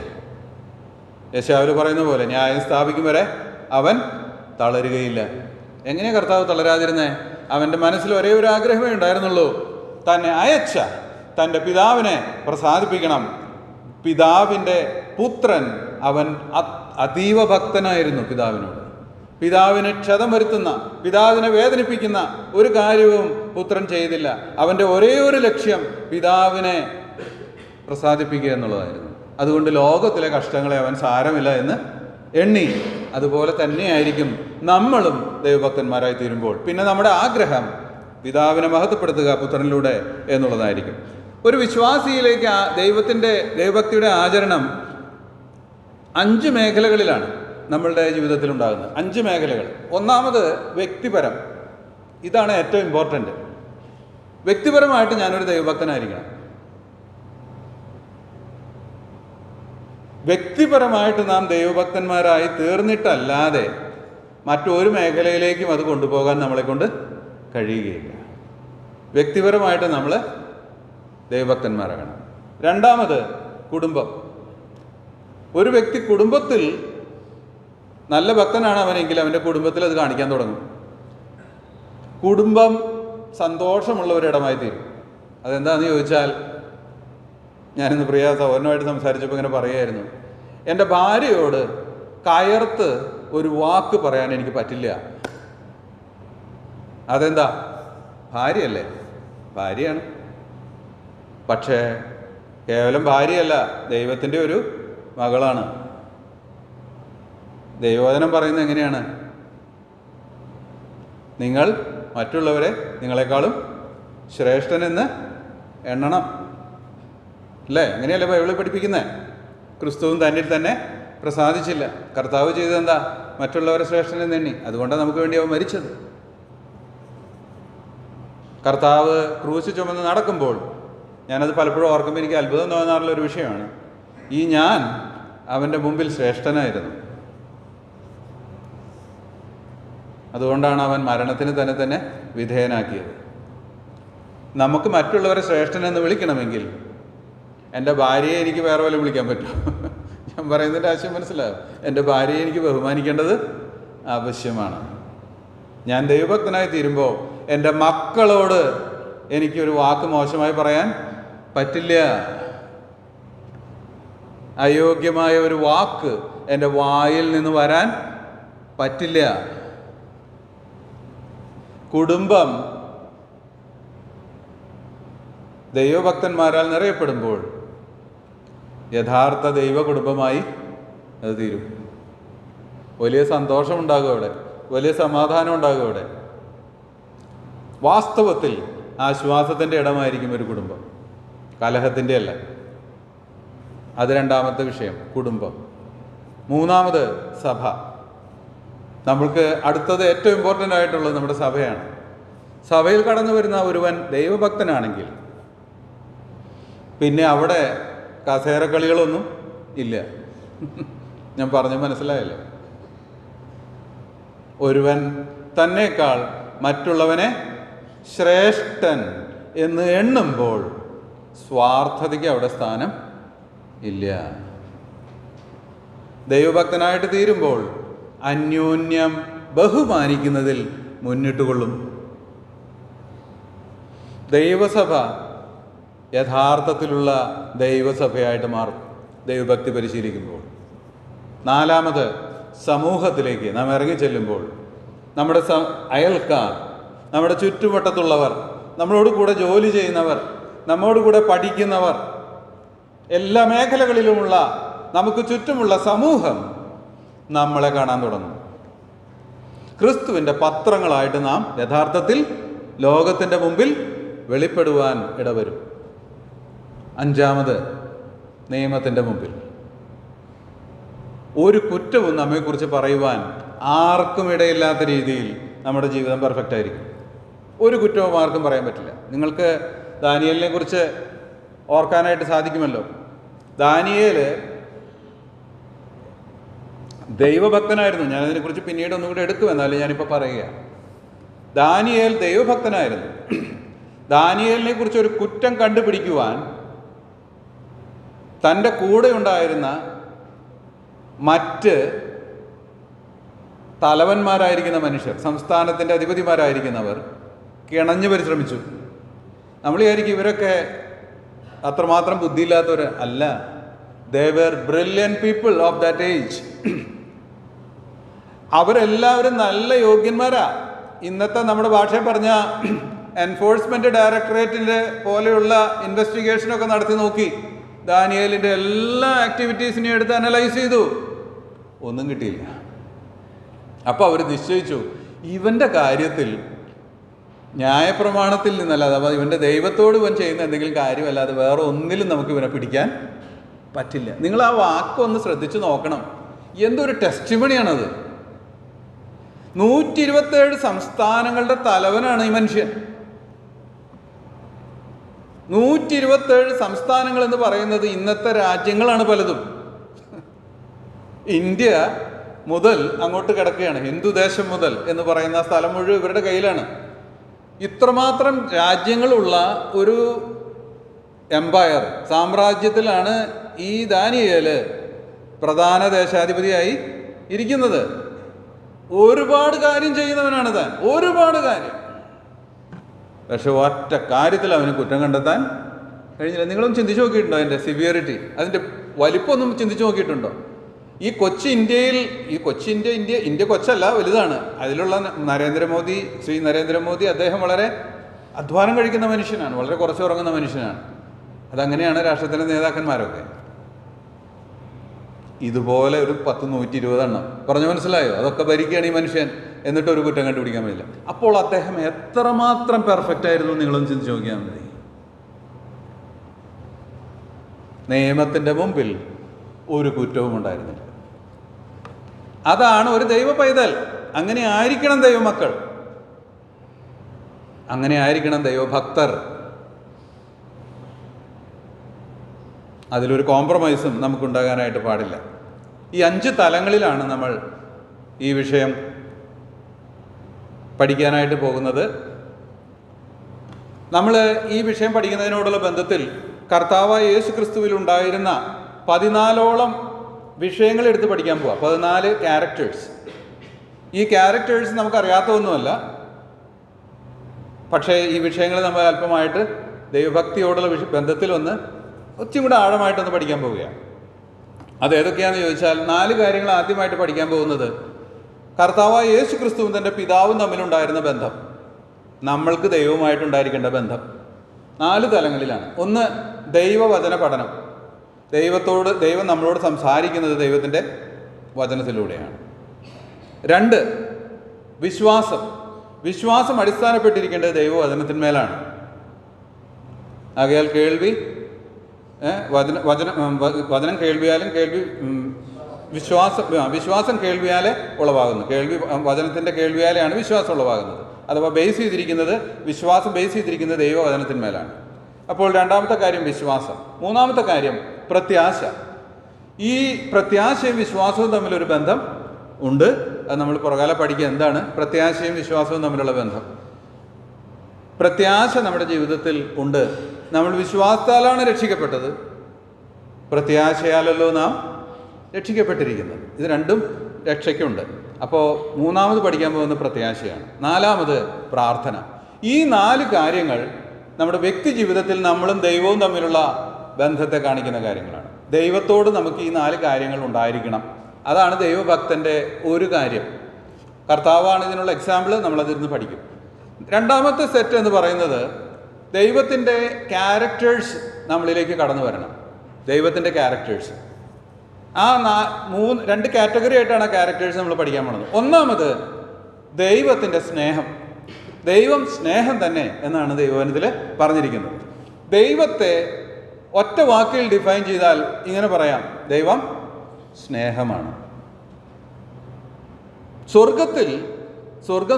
യെശയ്യാവിൽ പറയുന്ന പോലെ ന്യായം സ്ഥാപിക്കും വരെ അവൻ തളരുകയില്ല. എങ്ങനെയാണ് കർത്താവ് തളരാതിരുന്നേ? അവൻ്റെ മനസ്സിൽ ഒരേ ഒരു ആഗ്രഹമേ ഉണ്ടായിരുന്നുള്ളൂ, തന്നെ അയച്ച തൻ്റെ പിതാവിനെ പ്രസാദിപ്പിക്കണം. പിതാവിൻ്റെ പുത്രൻ, അവൻ അതീവ ഭക്തനായിരുന്നു പിതാവിനോട്. പിതാവിന് ക്ഷതം വരുത്തുന്ന, പിതാവിനെ വേദനിപ്പിക്കുന്ന ഒരു കാര്യവും പുത്രൻ ചെയ്തില്ല. അവൻ്റെ ഒരേ ഒരു ലക്ഷ്യം പിതാവിനെ പ്രസാദിപ്പിക്കുക എന്നുള്ളതായിരുന്നു. അതുകൊണ്ട് ലോകത്തിലെ കഷ്ടങ്ങളെ അവൻ സാരമില്ല എന്ന് എണ്ണി. അതുപോലെ തന്നെയായിരിക്കും നമ്മളും ദൈവഭക്തന്മാരായി തീരുമ്പോൾ. പിന്നെ നമ്മുടെ ആഗ്രഹം പിതാവിനെ മഹത്വപ്പെടുത്തുക പുത്രനിലൂടെ എന്നുള്ളതായിരിക്കും. ഒരു വിശ്വാസിയിലേക്ക് ദൈവഭക്തിയുടെ ആചരണം 5 മേഖലകളിലാണ് നമ്മളുടെ ജീവിതത്തിൽ ഉണ്ടാകുന്നത്. 5 മേഖലകൾ. ഒന്നാമത് വ്യക്തിപരം. ഇതാണ് ഏറ്റവും ഇമ്പോർട്ടൻ്റ്. വ്യക്തിപരമായിട്ട് ഞാനൊരു ദൈവഭക്തനായിരിക്കണം. വ്യക്തിപരമായിട്ട് നാം ദൈവഭക്തന്മാരായി തീർന്നിട്ടല്ലാതെ മറ്റൊരു മേഖലയിലേക്കും അത് കൊണ്ടുപോകാൻ നമ്മളെ കൊണ്ട് കഴിയുകയില്ല. വ്യക്തിപരമായിട്ട് നമ്മൾ ദൈവഭക്തന്മാരാകണം. രണ്ടാമത് കുടുംബം. ഒരു വ്യക്തി കുടുംബത്തിൽ നല്ല ഭക്തനാണ് അവനെങ്കിൽ അവൻ്റെ കുടുംബത്തിൽ അത് കാണിക്കാൻ തുടങ്ങും. കുടുംബം സന്തോഷമുള്ള ഒരിടമായി തീരും. അതെന്താണെന്ന് ചോദിച്ചാൽ, ഞാനിന്ന് പ്രിയ സഹോദരനുമായിട്ട് സംസാരിച്ചപ്പോൾ ഇങ്ങനെ പറയുമായിരുന്നു, എൻ്റെ ഭാര്യയോട് കയർത്ത് ഒരു വാക്ക് പറയാൻ എനിക്ക് പറ്റില്ല. അതെന്താ? ഭാര്യയല്ലേ, ഭാര്യയാണ്. പക്ഷേ കേവലം ഭാര്യയല്ല, ദൈവത്തിൻ്റെ ഒരു മകളാണ്. ദൈവവചനം പറയുന്നത് എങ്ങനെയാണ്? നിങ്ങൾ മറ്റുള്ളവരെ നിങ്ങളെക്കാളും ശ്രേഷ്ഠനെന്ന് എണ്ണണം. അല്ലേ? അങ്ങനെയല്ലേ ബൈബിളിൽ പഠിപ്പിക്കുന്നത്? ക്രിസ്തുവും തന്നിൽ തന്നെ പ്രസാദിച്ചില്ല. കർത്താവ് ചെയ്തതെന്താ? മറ്റുള്ളവരെ ശ്രേഷ്ഠനെന്ന് എണ്ണി. അതുകൊണ്ടാണ് നമുക്ക് വേണ്ടി അവൻ മരിച്ചത്. കർത്താവ് ക്രൂശ് ചുമന്ന് നടക്കുമ്പോൾ, ഞാനത് പലപ്പോഴും ഓർക്കുമ്പോൾ എനിക്ക് അത്ഭുതം തോന്നാറുള്ള ഒരു വിഷയമാണ്, ഞാൻ അവൻ്റെ മുമ്പിൽ ശ്രേഷ്ഠനായിരുന്നു. അതുകൊണ്ടാണ് അവൻ മരണത്തിന് തന്നെ വിധേയനാക്കിയത്. നമുക്ക് മറ്റുള്ളവരെ ശ്രേഷ്ഠനെന്ന് വിളിക്കണമെങ്കിൽ എൻ്റെ ഭാര്യയെ എനിക്ക് വേറെ പോലെ വിളിക്കാൻ പറ്റും. ഞാൻ പറയുന്നതിൻ്റെ ആശയം മനസ്സിലാവും. എൻ്റെ ഭാര്യയെ എനിക്ക് ബഹുമാനിക്കേണ്ടത് ആവശ്യമാണ്. ഞാൻ ദൈവഭക്തനായി തീരുമ്പോൾ എൻ്റെ മക്കളോട് എനിക്കൊരു വാക്ക് മോശമായി പറയാൻ പറ്റില്ല. അയോഗ്യമായ ഒരു വാക്ക് എൻ്റെ വായിൽ നിന്ന് വരാൻ പറ്റില്ല. കുടുംബം ദൈവഭക്തന്മാരാൽ നിറയപ്പെടുമ്പോൾ യഥാർത്ഥ ദൈവ കുടുംബമായി അത് തീരും. വലിയ സന്തോഷമുണ്ടാകും അവിടെ, വലിയ സമാധാനം ഉണ്ടാകും അവിടെ. വാസ്തവത്തിൽ ആശ്വാസത്തിൻ്റെ ഇടമായിരിക്കും ഒരു കുടുംബം, കലഹത്തിൻ്റെ അല്ല. അത് രണ്ടാമത്തെ വിഷയം, കുടുംബം. മൂന്നാമത് സഭ. നമ്മൾക്ക് അടുത്തത് ഏറ്റവും ഇമ്പോർട്ടൻ്റ് ആയിട്ടുള്ളത് നമ്മുടെ സഭയാണ്. സഭയിൽ കടന്നു വരുന്ന ഒരുവൻ ദൈവഭക്തനാണെങ്കിൽ പിന്നെ അവിടെ കസേരക്കളികളൊന്നും ഇല്ല. ഞാൻ പറഞ്ഞു മനസ്സിലായല്ലോ. ഒരുവൻ തന്നേക്കാൾ മറ്റുള്ളവനെ ശ്രേഷ്ഠൻ എന്ന് എണ്ണുമ്പോൾ സ്വാർത്ഥതയ്ക്ക് അവിടെ സ്ഥാനം ഇല്ല. ദൈവഭക്തനായിട്ട് തീരുമ്പോൾ അന്യോന്യം ബഹുമാനിക്കുന്നതിൽ മുന്നിട്ടുകൊള്ളും. ദൈവസഭ യഥാർത്ഥത്തിലുള്ള ദൈവസഭയായിട്ട് മാറും ദൈവഭക്തി പരിശീലിക്കുമ്പോൾ. നാലാമത് സമൂഹത്തിലേക്ക് നാം ഇറങ്ങിച്ചെല്ലുമ്പോൾ നമ്മുടെ അയൽക്കാർ, നമ്മുടെ ചുറ്റുവട്ടത്തുള്ളവർ, നമ്മളോട് കൂടെ ജോലി ചെയ്യുന്നവർ, നമ്മോട് കൂടെ പഠിക്കുന്നവർ, എല്ലാ മേഖലകളിലുമുള്ള നമുക്ക് ചുറ്റുമുള്ള സമൂഹം നമ്മളെ കാണാൻ തുടങ്ങും. ക്രിസ്തുവിൻ്റെ പത്രങ്ങളായിട്ട് നാം യഥാർത്ഥത്തിൽ ലോകത്തിൻ്റെ മുമ്പിൽ വെളിപ്പെടുവാൻ ഇടവരും. അഞ്ചാമത് നിയമത്തിൻ്റെ മുമ്പിൽ. ഒരു കുറ്റവും നമ്മെക്കുറിച്ച് പറയുവാൻ ആർക്കും ഇടയില്ലാത്ത രീതിയിൽ നമ്മുടെ ജീവിതം പെർഫെക്റ്റ് ആയിരിക്കും. ഒരു കുറ്റവും ആർക്കും പറയാൻ പറ്റില്ല. നിങ്ങൾക്ക് ദാനിയേലിനെ കുറിച്ച് ഓർക്കാനായിട്ട് സാധിക്കുമല്ലോ. ദാനിയേൽ ദൈവഭക്തനായിരുന്നു. ഞാനതിനെക്കുറിച്ച് പിന്നീട് ഒന്നുകൂടി എടുക്കും, എന്നാലും ഞാനിപ്പോൾ പറയുക. ദാനിയേൽ ദൈവഭക്തനായിരുന്നു. ദാനിയേലിനെ കുറിച്ച് ഒരു കുറ്റം കണ്ടുപിടിക്കുവാൻ തൻ്റെ കൂടെ ഉണ്ടായിരുന്ന മറ്റ് തലവന്മാരായിരിക്കുന്ന മനുഷ്യർ, സംസ്ഥാനത്തിൻ്റെ അധിപതിമാരായിരിക്കുന്നവർ കിണഞ്ഞു പരിശ്രമിച്ചു. നമ്മൾ വിചാരിക്കും ഇവരൊക്കെ അത്രമാത്രം ബുദ്ധിയില്ലാത്തവർ. അല്ല, they were brilliant people of that age. അവരെല്ലാവരും നല്ല യോഗ്യന്മാരാ. ഇന്നത്തെ നമ്മുടെ ഭാഷയിൽ പറഞ്ഞ എൻഫോഴ്സ്മെൻറ്റ് ഡയറക്ടറേറ്റിൻ്റെ പോലെയുള്ള ഇൻവെസ്റ്റിഗേഷനൊക്കെ നടത്തി നോക്കി. ദാനിയേലിൻ്റെ എല്ലാ ആക്ടിവിറ്റീസിനെയും എടുത്ത് അനലൈസ് ചെയ്തു, ഒന്നും കിട്ടിയില്ല. അപ്പോൾ അവർ നിശ്ചയിച്ചു, ഇവൻ്റെ കാര്യത്തിൽ ന്യായപ്രമാണത്തിൽ നിന്നല്ലാതെ, അപ്പോൾ ഇവൻ്റെ ദൈവത്തോട് ഇവൻ ചെയ്യുന്ന എന്തെങ്കിലും കാര്യമല്ലാതെ വേറെ ഒന്നിലും നമുക്ക് ഇവനെ പിടിക്കാൻ പറ്റില്ല. നിങ്ങൾ ആ വാക്കൊന്ന് ശ്രദ്ധിച്ചു നോക്കണം. എന്തൊരു ടെസ്റ്റിമണിയാണത്. 127 സംസ്ഥാനങ്ങളുടെ തലവനാണ് ഈ മനുഷ്യൻ. 127 സംസ്ഥാനങ്ങൾ എന്ന് പറയുന്നത് ഇന്നത്തെ രാജ്യങ്ങളാണ് പലതും. ഇന്ത്യ മുതൽ അങ്ങോട്ട് കിടക്കുകയാണ്. ഹിന്ദു ദേശം മുതൽ എന്ന് പറയുന്ന സ്ഥലം മുഴുവൻ ഇവരുടെ കയ്യിലാണ്. ഇത്രമാത്രം രാജ്യങ്ങളുള്ള ഒരു എംപയർ, സാമ്രാജ്യത്തിലാണ് ഈ ദാനിയേൽ പ്രധാന ദേശാധിപതിയായി ഇരിക്കുന്നത്. ഒരുപാട് കാര്യം ചെയ്യുന്നവനാണ് താൻ, ഒരുപാട് കാര്യം. പക്ഷെ ഒറ്റ കാര്യത്തിൽ അവന് കുറ്റം കണ്ടെത്താൻ കഴിഞ്ഞില്ല. നിങ്ങളൊന്നും ചിന്തിച്ചു നോക്കിയിട്ടുണ്ടോ അതിൻ്റെ സിവിയറിറ്റി, അതിൻ്റെ വലിപ്പമൊന്നും ചിന്തിച്ചു നോക്കിയിട്ടുണ്ടോ? ഈ കൊച്ചി ഇന്ത്യയിൽ, ഈ കൊച്ചി ഇന്ത്യ കൊച്ചല്ല, വലുതാണ്. അതിലുള്ള ശ്രീ നരേന്ദ്രമോദി അദ്ദേഹം വളരെ അധ്വാനം കഴിക്കുന്ന മനുഷ്യനാണ്, വളരെ കുറച്ച് ഉറങ്ങുന്ന മനുഷ്യനാണ്. അതങ്ങനെയാണ് രാഷ്ട്രത്തിൻ്റെ നേതാക്കന്മാരൊക്കെ. ഇതുപോലെ ഒരു 10-120 എണ്ണം പറഞ്ഞു, മനസ്സിലായോ? അതൊക്കെ ഭരിക്കുകയാണ് ഈ മനുഷ്യൻ, എന്നിട്ട് ഒരു കുറ്റം കണ്ടുപിടിക്കാൻ പറ്റില്ല. അപ്പോൾ അദ്ദേഹം എത്രമാത്രം പെർഫെക്റ്റ് ആയിരുന്നു നിങ്ങളൊന്ന് ചിന്തിച്ച് നോക്കിയാൽ മതി. നിയമത്തിൻ്റെ മുമ്പിൽ ഒരു കുറ്റവും ഉണ്ടായിരുന്നില്ല. അതാണ് ഒരു ദൈവ പൈതൽ. അങ്ങനെ ആയിരിക്കണം ദൈവമക്കൾ, അങ്ങനെ ആയിരിക്കണം ദൈവഭക്തർ. അതിലൊരു കോംപ്രമൈസും നമുക്കുണ്ടാകാനായിട്ട് പാടില്ല. ഈ 5 തലങ്ങളിലാണ് നമ്മൾ ഈ വിഷയം പഠിക്കാനായിട്ട് പോകുന്നത്. നമ്മൾ ഈ വിഷയം പഠിക്കുന്നതിനോടുള്ള ബന്ധത്തിൽ കർത്താവായ യേശു ക്രിസ്തുവിൽ ഉണ്ടായിരുന്ന 14ഓളം വിഷയങ്ങൾ എടുത്ത് പഠിക്കാൻ പോവാം. 14 ക്യാരക്ടേഴ്സ്. ഈ ക്യാരക്ടേഴ്സ് നമുക്കറിയാത്തതൊന്നുമല്ല, പക്ഷേ ഈ വിഷയങ്ങൾ നമ്മൾ അല്പമായിട്ട് ദൈവഭക്തിയോടുള്ള ബന്ധത്തിലൊന്ന് ഒത്തിരി കൂടെ ആഴമായിട്ടൊന്ന് പഠിക്കാൻ പോവുകയാണ്. അതേതൊക്കെയാണെന്ന് ചോദിച്ചാൽ 4 കാര്യങ്ങൾ ആദ്യമായിട്ട് പഠിക്കാൻ പോകുന്നത് കർത്താവായ യേശു ക്രിസ്തുവും തൻ്റെ പിതാവും തമ്മിലുണ്ടായിരുന്ന ബന്ധം, നമ്മൾക്ക് ദൈവവുമായിട്ടുണ്ടായിരിക്കേണ്ട ബന്ധം 4 തലങ്ങളിലാണ്. ഒന്ന്, ദൈവവചന പഠനം. ദൈവം നമ്മളോട് സംസാരിക്കുന്നത് ദൈവത്തിൻ്റെ വചനത്തിലൂടെയാണ്. 2, വിശ്വാസം അടിസ്ഥാനപ്പെട്ടിരിക്കേണ്ടത് ദൈവവചനത്തിന്മേലാണ്. ആകയാൽ കേൾവി, വചനം കേൾവിയാലും വിശ്വാസം കേൾവിയാലെ ഉളവാകുന്നു. വചനത്തിൻ്റെ കേൾവിയാലെയാണ് വിശ്വാസം ഉളവാകുന്നത്. അഥവാ വിശ്വാസം ബേസ് ചെയ്തിരിക്കുന്നത് ദൈവവചനത്തിന്മേലാണ്. അപ്പോൾ 2ാമത്തെ കാര്യം വിശ്വാസം. 3ാമത്തെ കാര്യം പ്രത്യാശ. ഈ പ്രത്യാശയും വിശ്വാസവും തമ്മിലൊരു ബന്ധം ഉണ്ട്. അത് നമ്മൾ പുറകാലെ പഠിക്കുക. എന്താണ് പ്രത്യാശയും വിശ്വാസവും തമ്മിലുള്ള ബന്ധം? പ്രത്യാശ നമ്മുടെ ജീവിതത്തിൽ ഉണ്ട്. നമ്മൾ വിശ്വാസത്താലാണ് രക്ഷിക്കപ്പെട്ടത്, പ്രത്യാശയാലല്ലോ നാം രക്ഷിക്കപ്പെട്ടിരിക്കുന്നത്. ഇത് രണ്ടും രക്ഷയ്ക്കുണ്ട്. അപ്പോൾ 3ാമത് പഠിക്കാൻ പോകുന്നത് പ്രത്യാശയാണ്. 4ാമത് പ്രാർത്ഥന. ഈ 4 കാര്യങ്ങൾ നമ്മുടെ വ്യക്തി ജീവിതത്തിൽ നമ്മളും ദൈവവും തമ്മിലുള്ള ബന്ധത്തെ കാണിക്കുന്ന കാര്യങ്ങളാണ്. ദൈവത്തോട് നമുക്ക് ഈ 4 കാര്യങ്ങൾ ഉണ്ടായിരിക്കണം. അതാണ് ദൈവഭക്തൻ്റെ ഒരു കാര്യം. കർത്താവാണ് ഇതിനുള്ള എക്സാമ്പിൾ. നമ്മളതിരുന്ന് പഠിക്കും. 2ാമത്തെ സെറ്റ് എന്ന് പറയുന്നത് ദൈവത്തിൻ്റെ ക്യാരക്ടേഴ്സ് നമ്മളിലേക്ക് കടന്നു വരണം. ദൈവത്തിൻ്റെ ക്യാരക്ടേഴ്സ്. ആ 2 കാറ്റഗറി ആയിട്ടാണ് ആ ക്യാരക്ടേഴ്സ് നമ്മൾ പഠിക്കാൻ പോകുന്നത്. 1ാമത് ദൈവത്തിൻ്റെ സ്നേഹം. ദൈവം സ്നേഹം തന്നെ എന്നാണ് ദൈവവചനത്തിൽ പറഞ്ഞിരിക്കുന്നത്. ദൈവത്തെ ഒറ്റ വാക്കിൽ ഡിഫൈൻ ചെയ്താൽ ഇങ്ങനെ പറയാം, ദൈവം സ്നേഹമാണ്.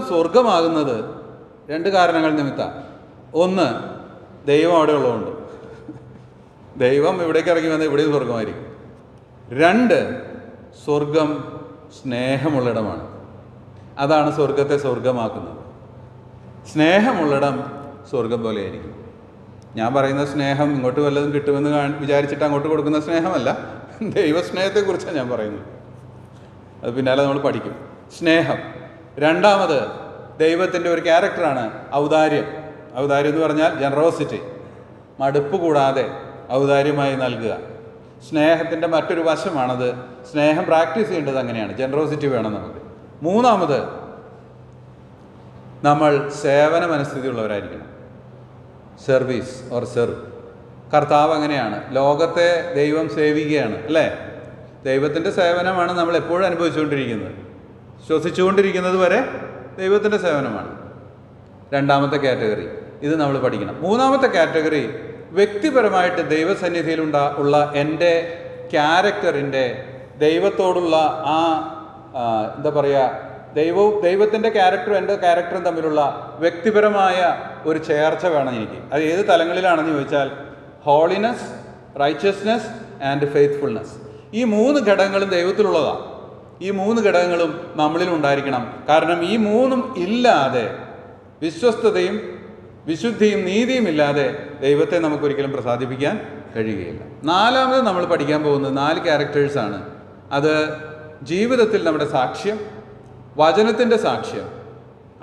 സ്വർഗമാകുന്നത് രണ്ട് കാരണങ്ങൾ നിമിത്തമാണ്. ഒന്ന്, ദൈവം അവിടെ ഉള്ളതുകൊണ്ട്. ദൈവം ഇവിടേക്ക് ഇറങ്ങി വന്നാൽ ഇവിടെയും സ്വർഗമായിരിക്കും. രണ്ട്, സ്വർഗം സ്നേഹമുള്ളിടമാണ്. അതാണ് സ്വർഗത്തെ സ്വർഗമാക്കുന്നത്. സ്നേഹമുള്ളിടം സ്വർഗം പോലെയായിരിക്കും. ഞാൻ പറയുന്ന സ്നേഹം ഇങ്ങോട്ട് വല്ലതും കിട്ടുമെന്ന് വിചാരിച്ചിട്ട് അങ്ങോട്ട് കൊടുക്കുന്ന സ്നേഹമല്ല, ദൈവസ്നേഹത്തെക്കുറിച്ചാണ് ഞാൻ പറയുന്നത്. അത് പിന്നാലെ നമ്മൾ പഠിക്കും. സ്നേഹം. രണ്ടാമത്, ദൈവത്തിൻ്റെ ഒരു ക്യാരക്ടറാണ് ഔദാര്യം. ഔദാര്യം എന്ന് പറഞ്ഞാൽ ജനറോസിറ്റി, മടുപ്പ് കൂടാതെ ഔദാര്യമായി നൽകുക. സ്നേഹത്തിൻ്റെ മറ്റൊരു വശമാണത്. സ്നേഹം പ്രാക്ടീസ് ചെയ്യേണ്ടത് അങ്ങനെയാണ്, ജനറോസിറ്റി വേണം നമുക്ക്. മൂന്നാമത്, നമ്മൾ സേവന മനസ്ഥിതിയുള്ളവരായിരിക്കണം. Service or serve. കർത്താവ് അങ്ങനെയാണ്. ലോകത്തെ ദൈവം സേവിക്കുകയാണ്, അല്ലേ? ദൈവത്തിൻ്റെ സേവനമാണ് നമ്മൾ എപ്പോഴും അനുഭവിച്ചുകൊണ്ടിരിക്കുന്നത്. ശ്വസിച്ചുകൊണ്ടിരിക്കുന്നത് വരെ ദൈവത്തിൻ്റെ സേവനമാണ്. രണ്ടാമത്തെ കാറ്റഗറി, ഇത് നമ്മൾ പഠിക്കണം. മൂന്നാമത്തെ കാറ്റഗറി, വ്യക്തിപരമായിട്ട് ദൈവസന്നിധിയിൽ ഉള്ള എൻ്റെ ക്യാരക്ടറിൻ്റെ, ദൈവത്തോടുള്ള ആ എന്താ പറയുക, ദൈവത്തിൻ്റെ ക്യാരക്ടറും എൻ്റെ ക്യാരക്ടറും തമ്മിലുള്ള വ്യക്തിപരമായ ഒരു ചേർച്ച വേണം എനിക്ക്. അത് ഏത് തലങ്ങളിലാണെന്ന് ചോദിച്ചാൽ, ഹോളിനെസ്, റൈച്ചസ്നെസ് ആൻഡ് ഫെയ്ത്ത്ഫുൾനെസ്. ഈ മൂന്ന് ഘടകങ്ങളും ദൈവത്തിലുള്ളതാണ്. ഈ മൂന്ന് ഘടകങ്ങളും നമ്മളിൽ ഉണ്ടായിരിക്കണം. കാരണം ഈ മൂന്നും ഇല്ലാതെ, വിശ്വസ്തതയും വിശുദ്ധിയും നീതിയും ഇല്ലാതെ ദൈവത്തെ നമുക്കൊരിക്കലും പ്രസാദിപ്പിക്കാൻ കഴിയുകയില്ല. നാലാമത് നമ്മൾ പഠിക്കാൻ പോകുന്നത് 4 ക്യാരക്ടേഴ്സാണ്. അത് ജീവിതത്തിൽ നമ്മുടെ സാക്ഷ്യം, വചനത്തിൻ്റെ സാക്ഷ്യം,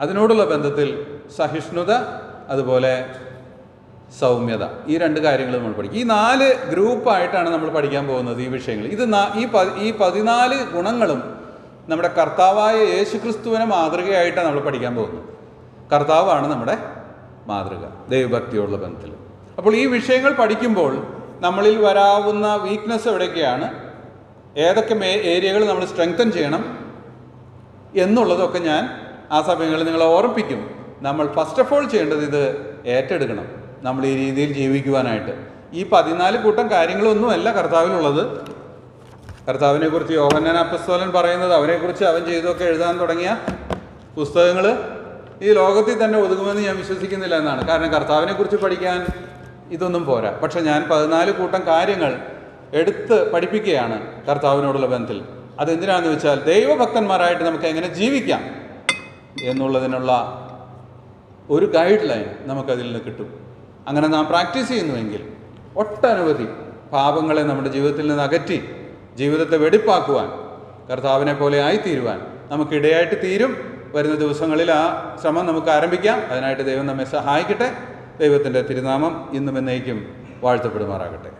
അതിനോടുള്ള ബന്ധത്തിൽ സഹിഷ്ണുത, അതുപോലെ സൗമ്യത. ഈ 2 കാര്യങ്ങൾ നമ്മൾ പഠിക്കും. ഈ 4 ഗ്രൂപ്പായിട്ടാണ് നമ്മൾ പഠിക്കാൻ പോകുന്നത് ഈ വിഷയങ്ങൾ. ഈ 14 ഗുണങ്ങളും നമ്മുടെ കർത്താവായ യേശുക്രിസ്തുവിനെ മാതൃകയായിട്ടാണ് നമ്മൾ പഠിക്കാൻ പോകുന്നത്. കർത്താവാണ് നമ്മുടെ മാതൃക ദൈവഭക്തിയോടുള്ള ബന്ധത്തിൽ. അപ്പോൾ ഈ വിഷയങ്ങൾ പഠിക്കുമ്പോൾ നമ്മളിൽ വരാവുന്ന വീക്ക്നെസ് എവിടെയൊക്കെയാണ്, ഏതൊക്കെ ഏരിയകൾ നമ്മൾ സ്ട്രെങ്തൻ ചെയ്യണം എന്നുള്ളതൊക്കെ ഞാൻ ആ സമയങ്ങളിൽ നിങ്ങളെ ഓർമ്മിപ്പിക്കും. നമ്മൾ ഫസ്റ്റ് ഓഫ് ഓൾ ചെയ്യേണ്ടത് ഇത് ഏറ്റെടുക്കണം, നമ്മൾ ഈ രീതിയിൽ ജീവിക്കുവാനായിട്ട്. ഈ 14 കൂട്ടം കാര്യങ്ങളൊന്നുമല്ല കർത്താവിനുള്ളത്. കർത്താവിനെക്കുറിച്ച് യോഹന്നാൻ അപ്പസ്തോലൻ പറയുന്നത്, അവനെക്കുറിച്ച് അവൻ ചെയ്തൊക്കെ എഴുതാൻ തുടങ്ങിയ പുസ്തകങ്ങൾ ഈ ലോകത്തിൽ തന്നെ ഒതുങ്ങുമെന്ന് ഞാൻ വിശ്വസിക്കുന്നില്ല എന്നാണ്. കാരണം കർത്താവിനെക്കുറിച്ച് പഠിക്കാൻ ഇതൊന്നും പോരാ. പക്ഷെ ഞാൻ 14 കൂട്ടം കാര്യങ്ങൾ എടുത്ത് പഠിപ്പിക്കുകയാണ് കർത്താവിനോടുള്ള ബന്ധത്തിൽ. അതെന്തിനാണെന്ന് വെച്ചാൽ, ദൈവഭക്തന്മാരായിട്ട് നമുക്ക് എങ്ങനെ ജീവിക്കാം എന്നുള്ളതിനുള്ള ഒരു ഗൈഡ് ലൈൻ നമുക്കതിൽ നിന്ന് കിട്ടും. അങ്ങനെ നാം പ്രാക്ടീസ് ചെയ്യുന്നുവെങ്കിൽ ഒട്ടനവധി പാപങ്ങളെ നമ്മുടെ ജീവിതത്തിൽ നിന്ന് അകറ്റി ജീവിതത്തെ വെടിപ്പാക്കുവാൻ, കർത്താവിനെ പോലെ ആയിത്തീരുവാൻ നമുക്കിടയായിട്ട് തീരും. വരുന്ന ദിവസങ്ങളിൽ ആ ശ്രമം നമുക്ക് ആരംഭിക്കാം. അതിനായിട്ട് ദൈവം നമ്മെ സഹായിക്കട്ടെ. ദൈവത്തിൻ്റെ തിരുനാമം ഇന്നും എന്നേക്കും വാഴ്ത്തപ്പെടുമാറാകട്ടെ.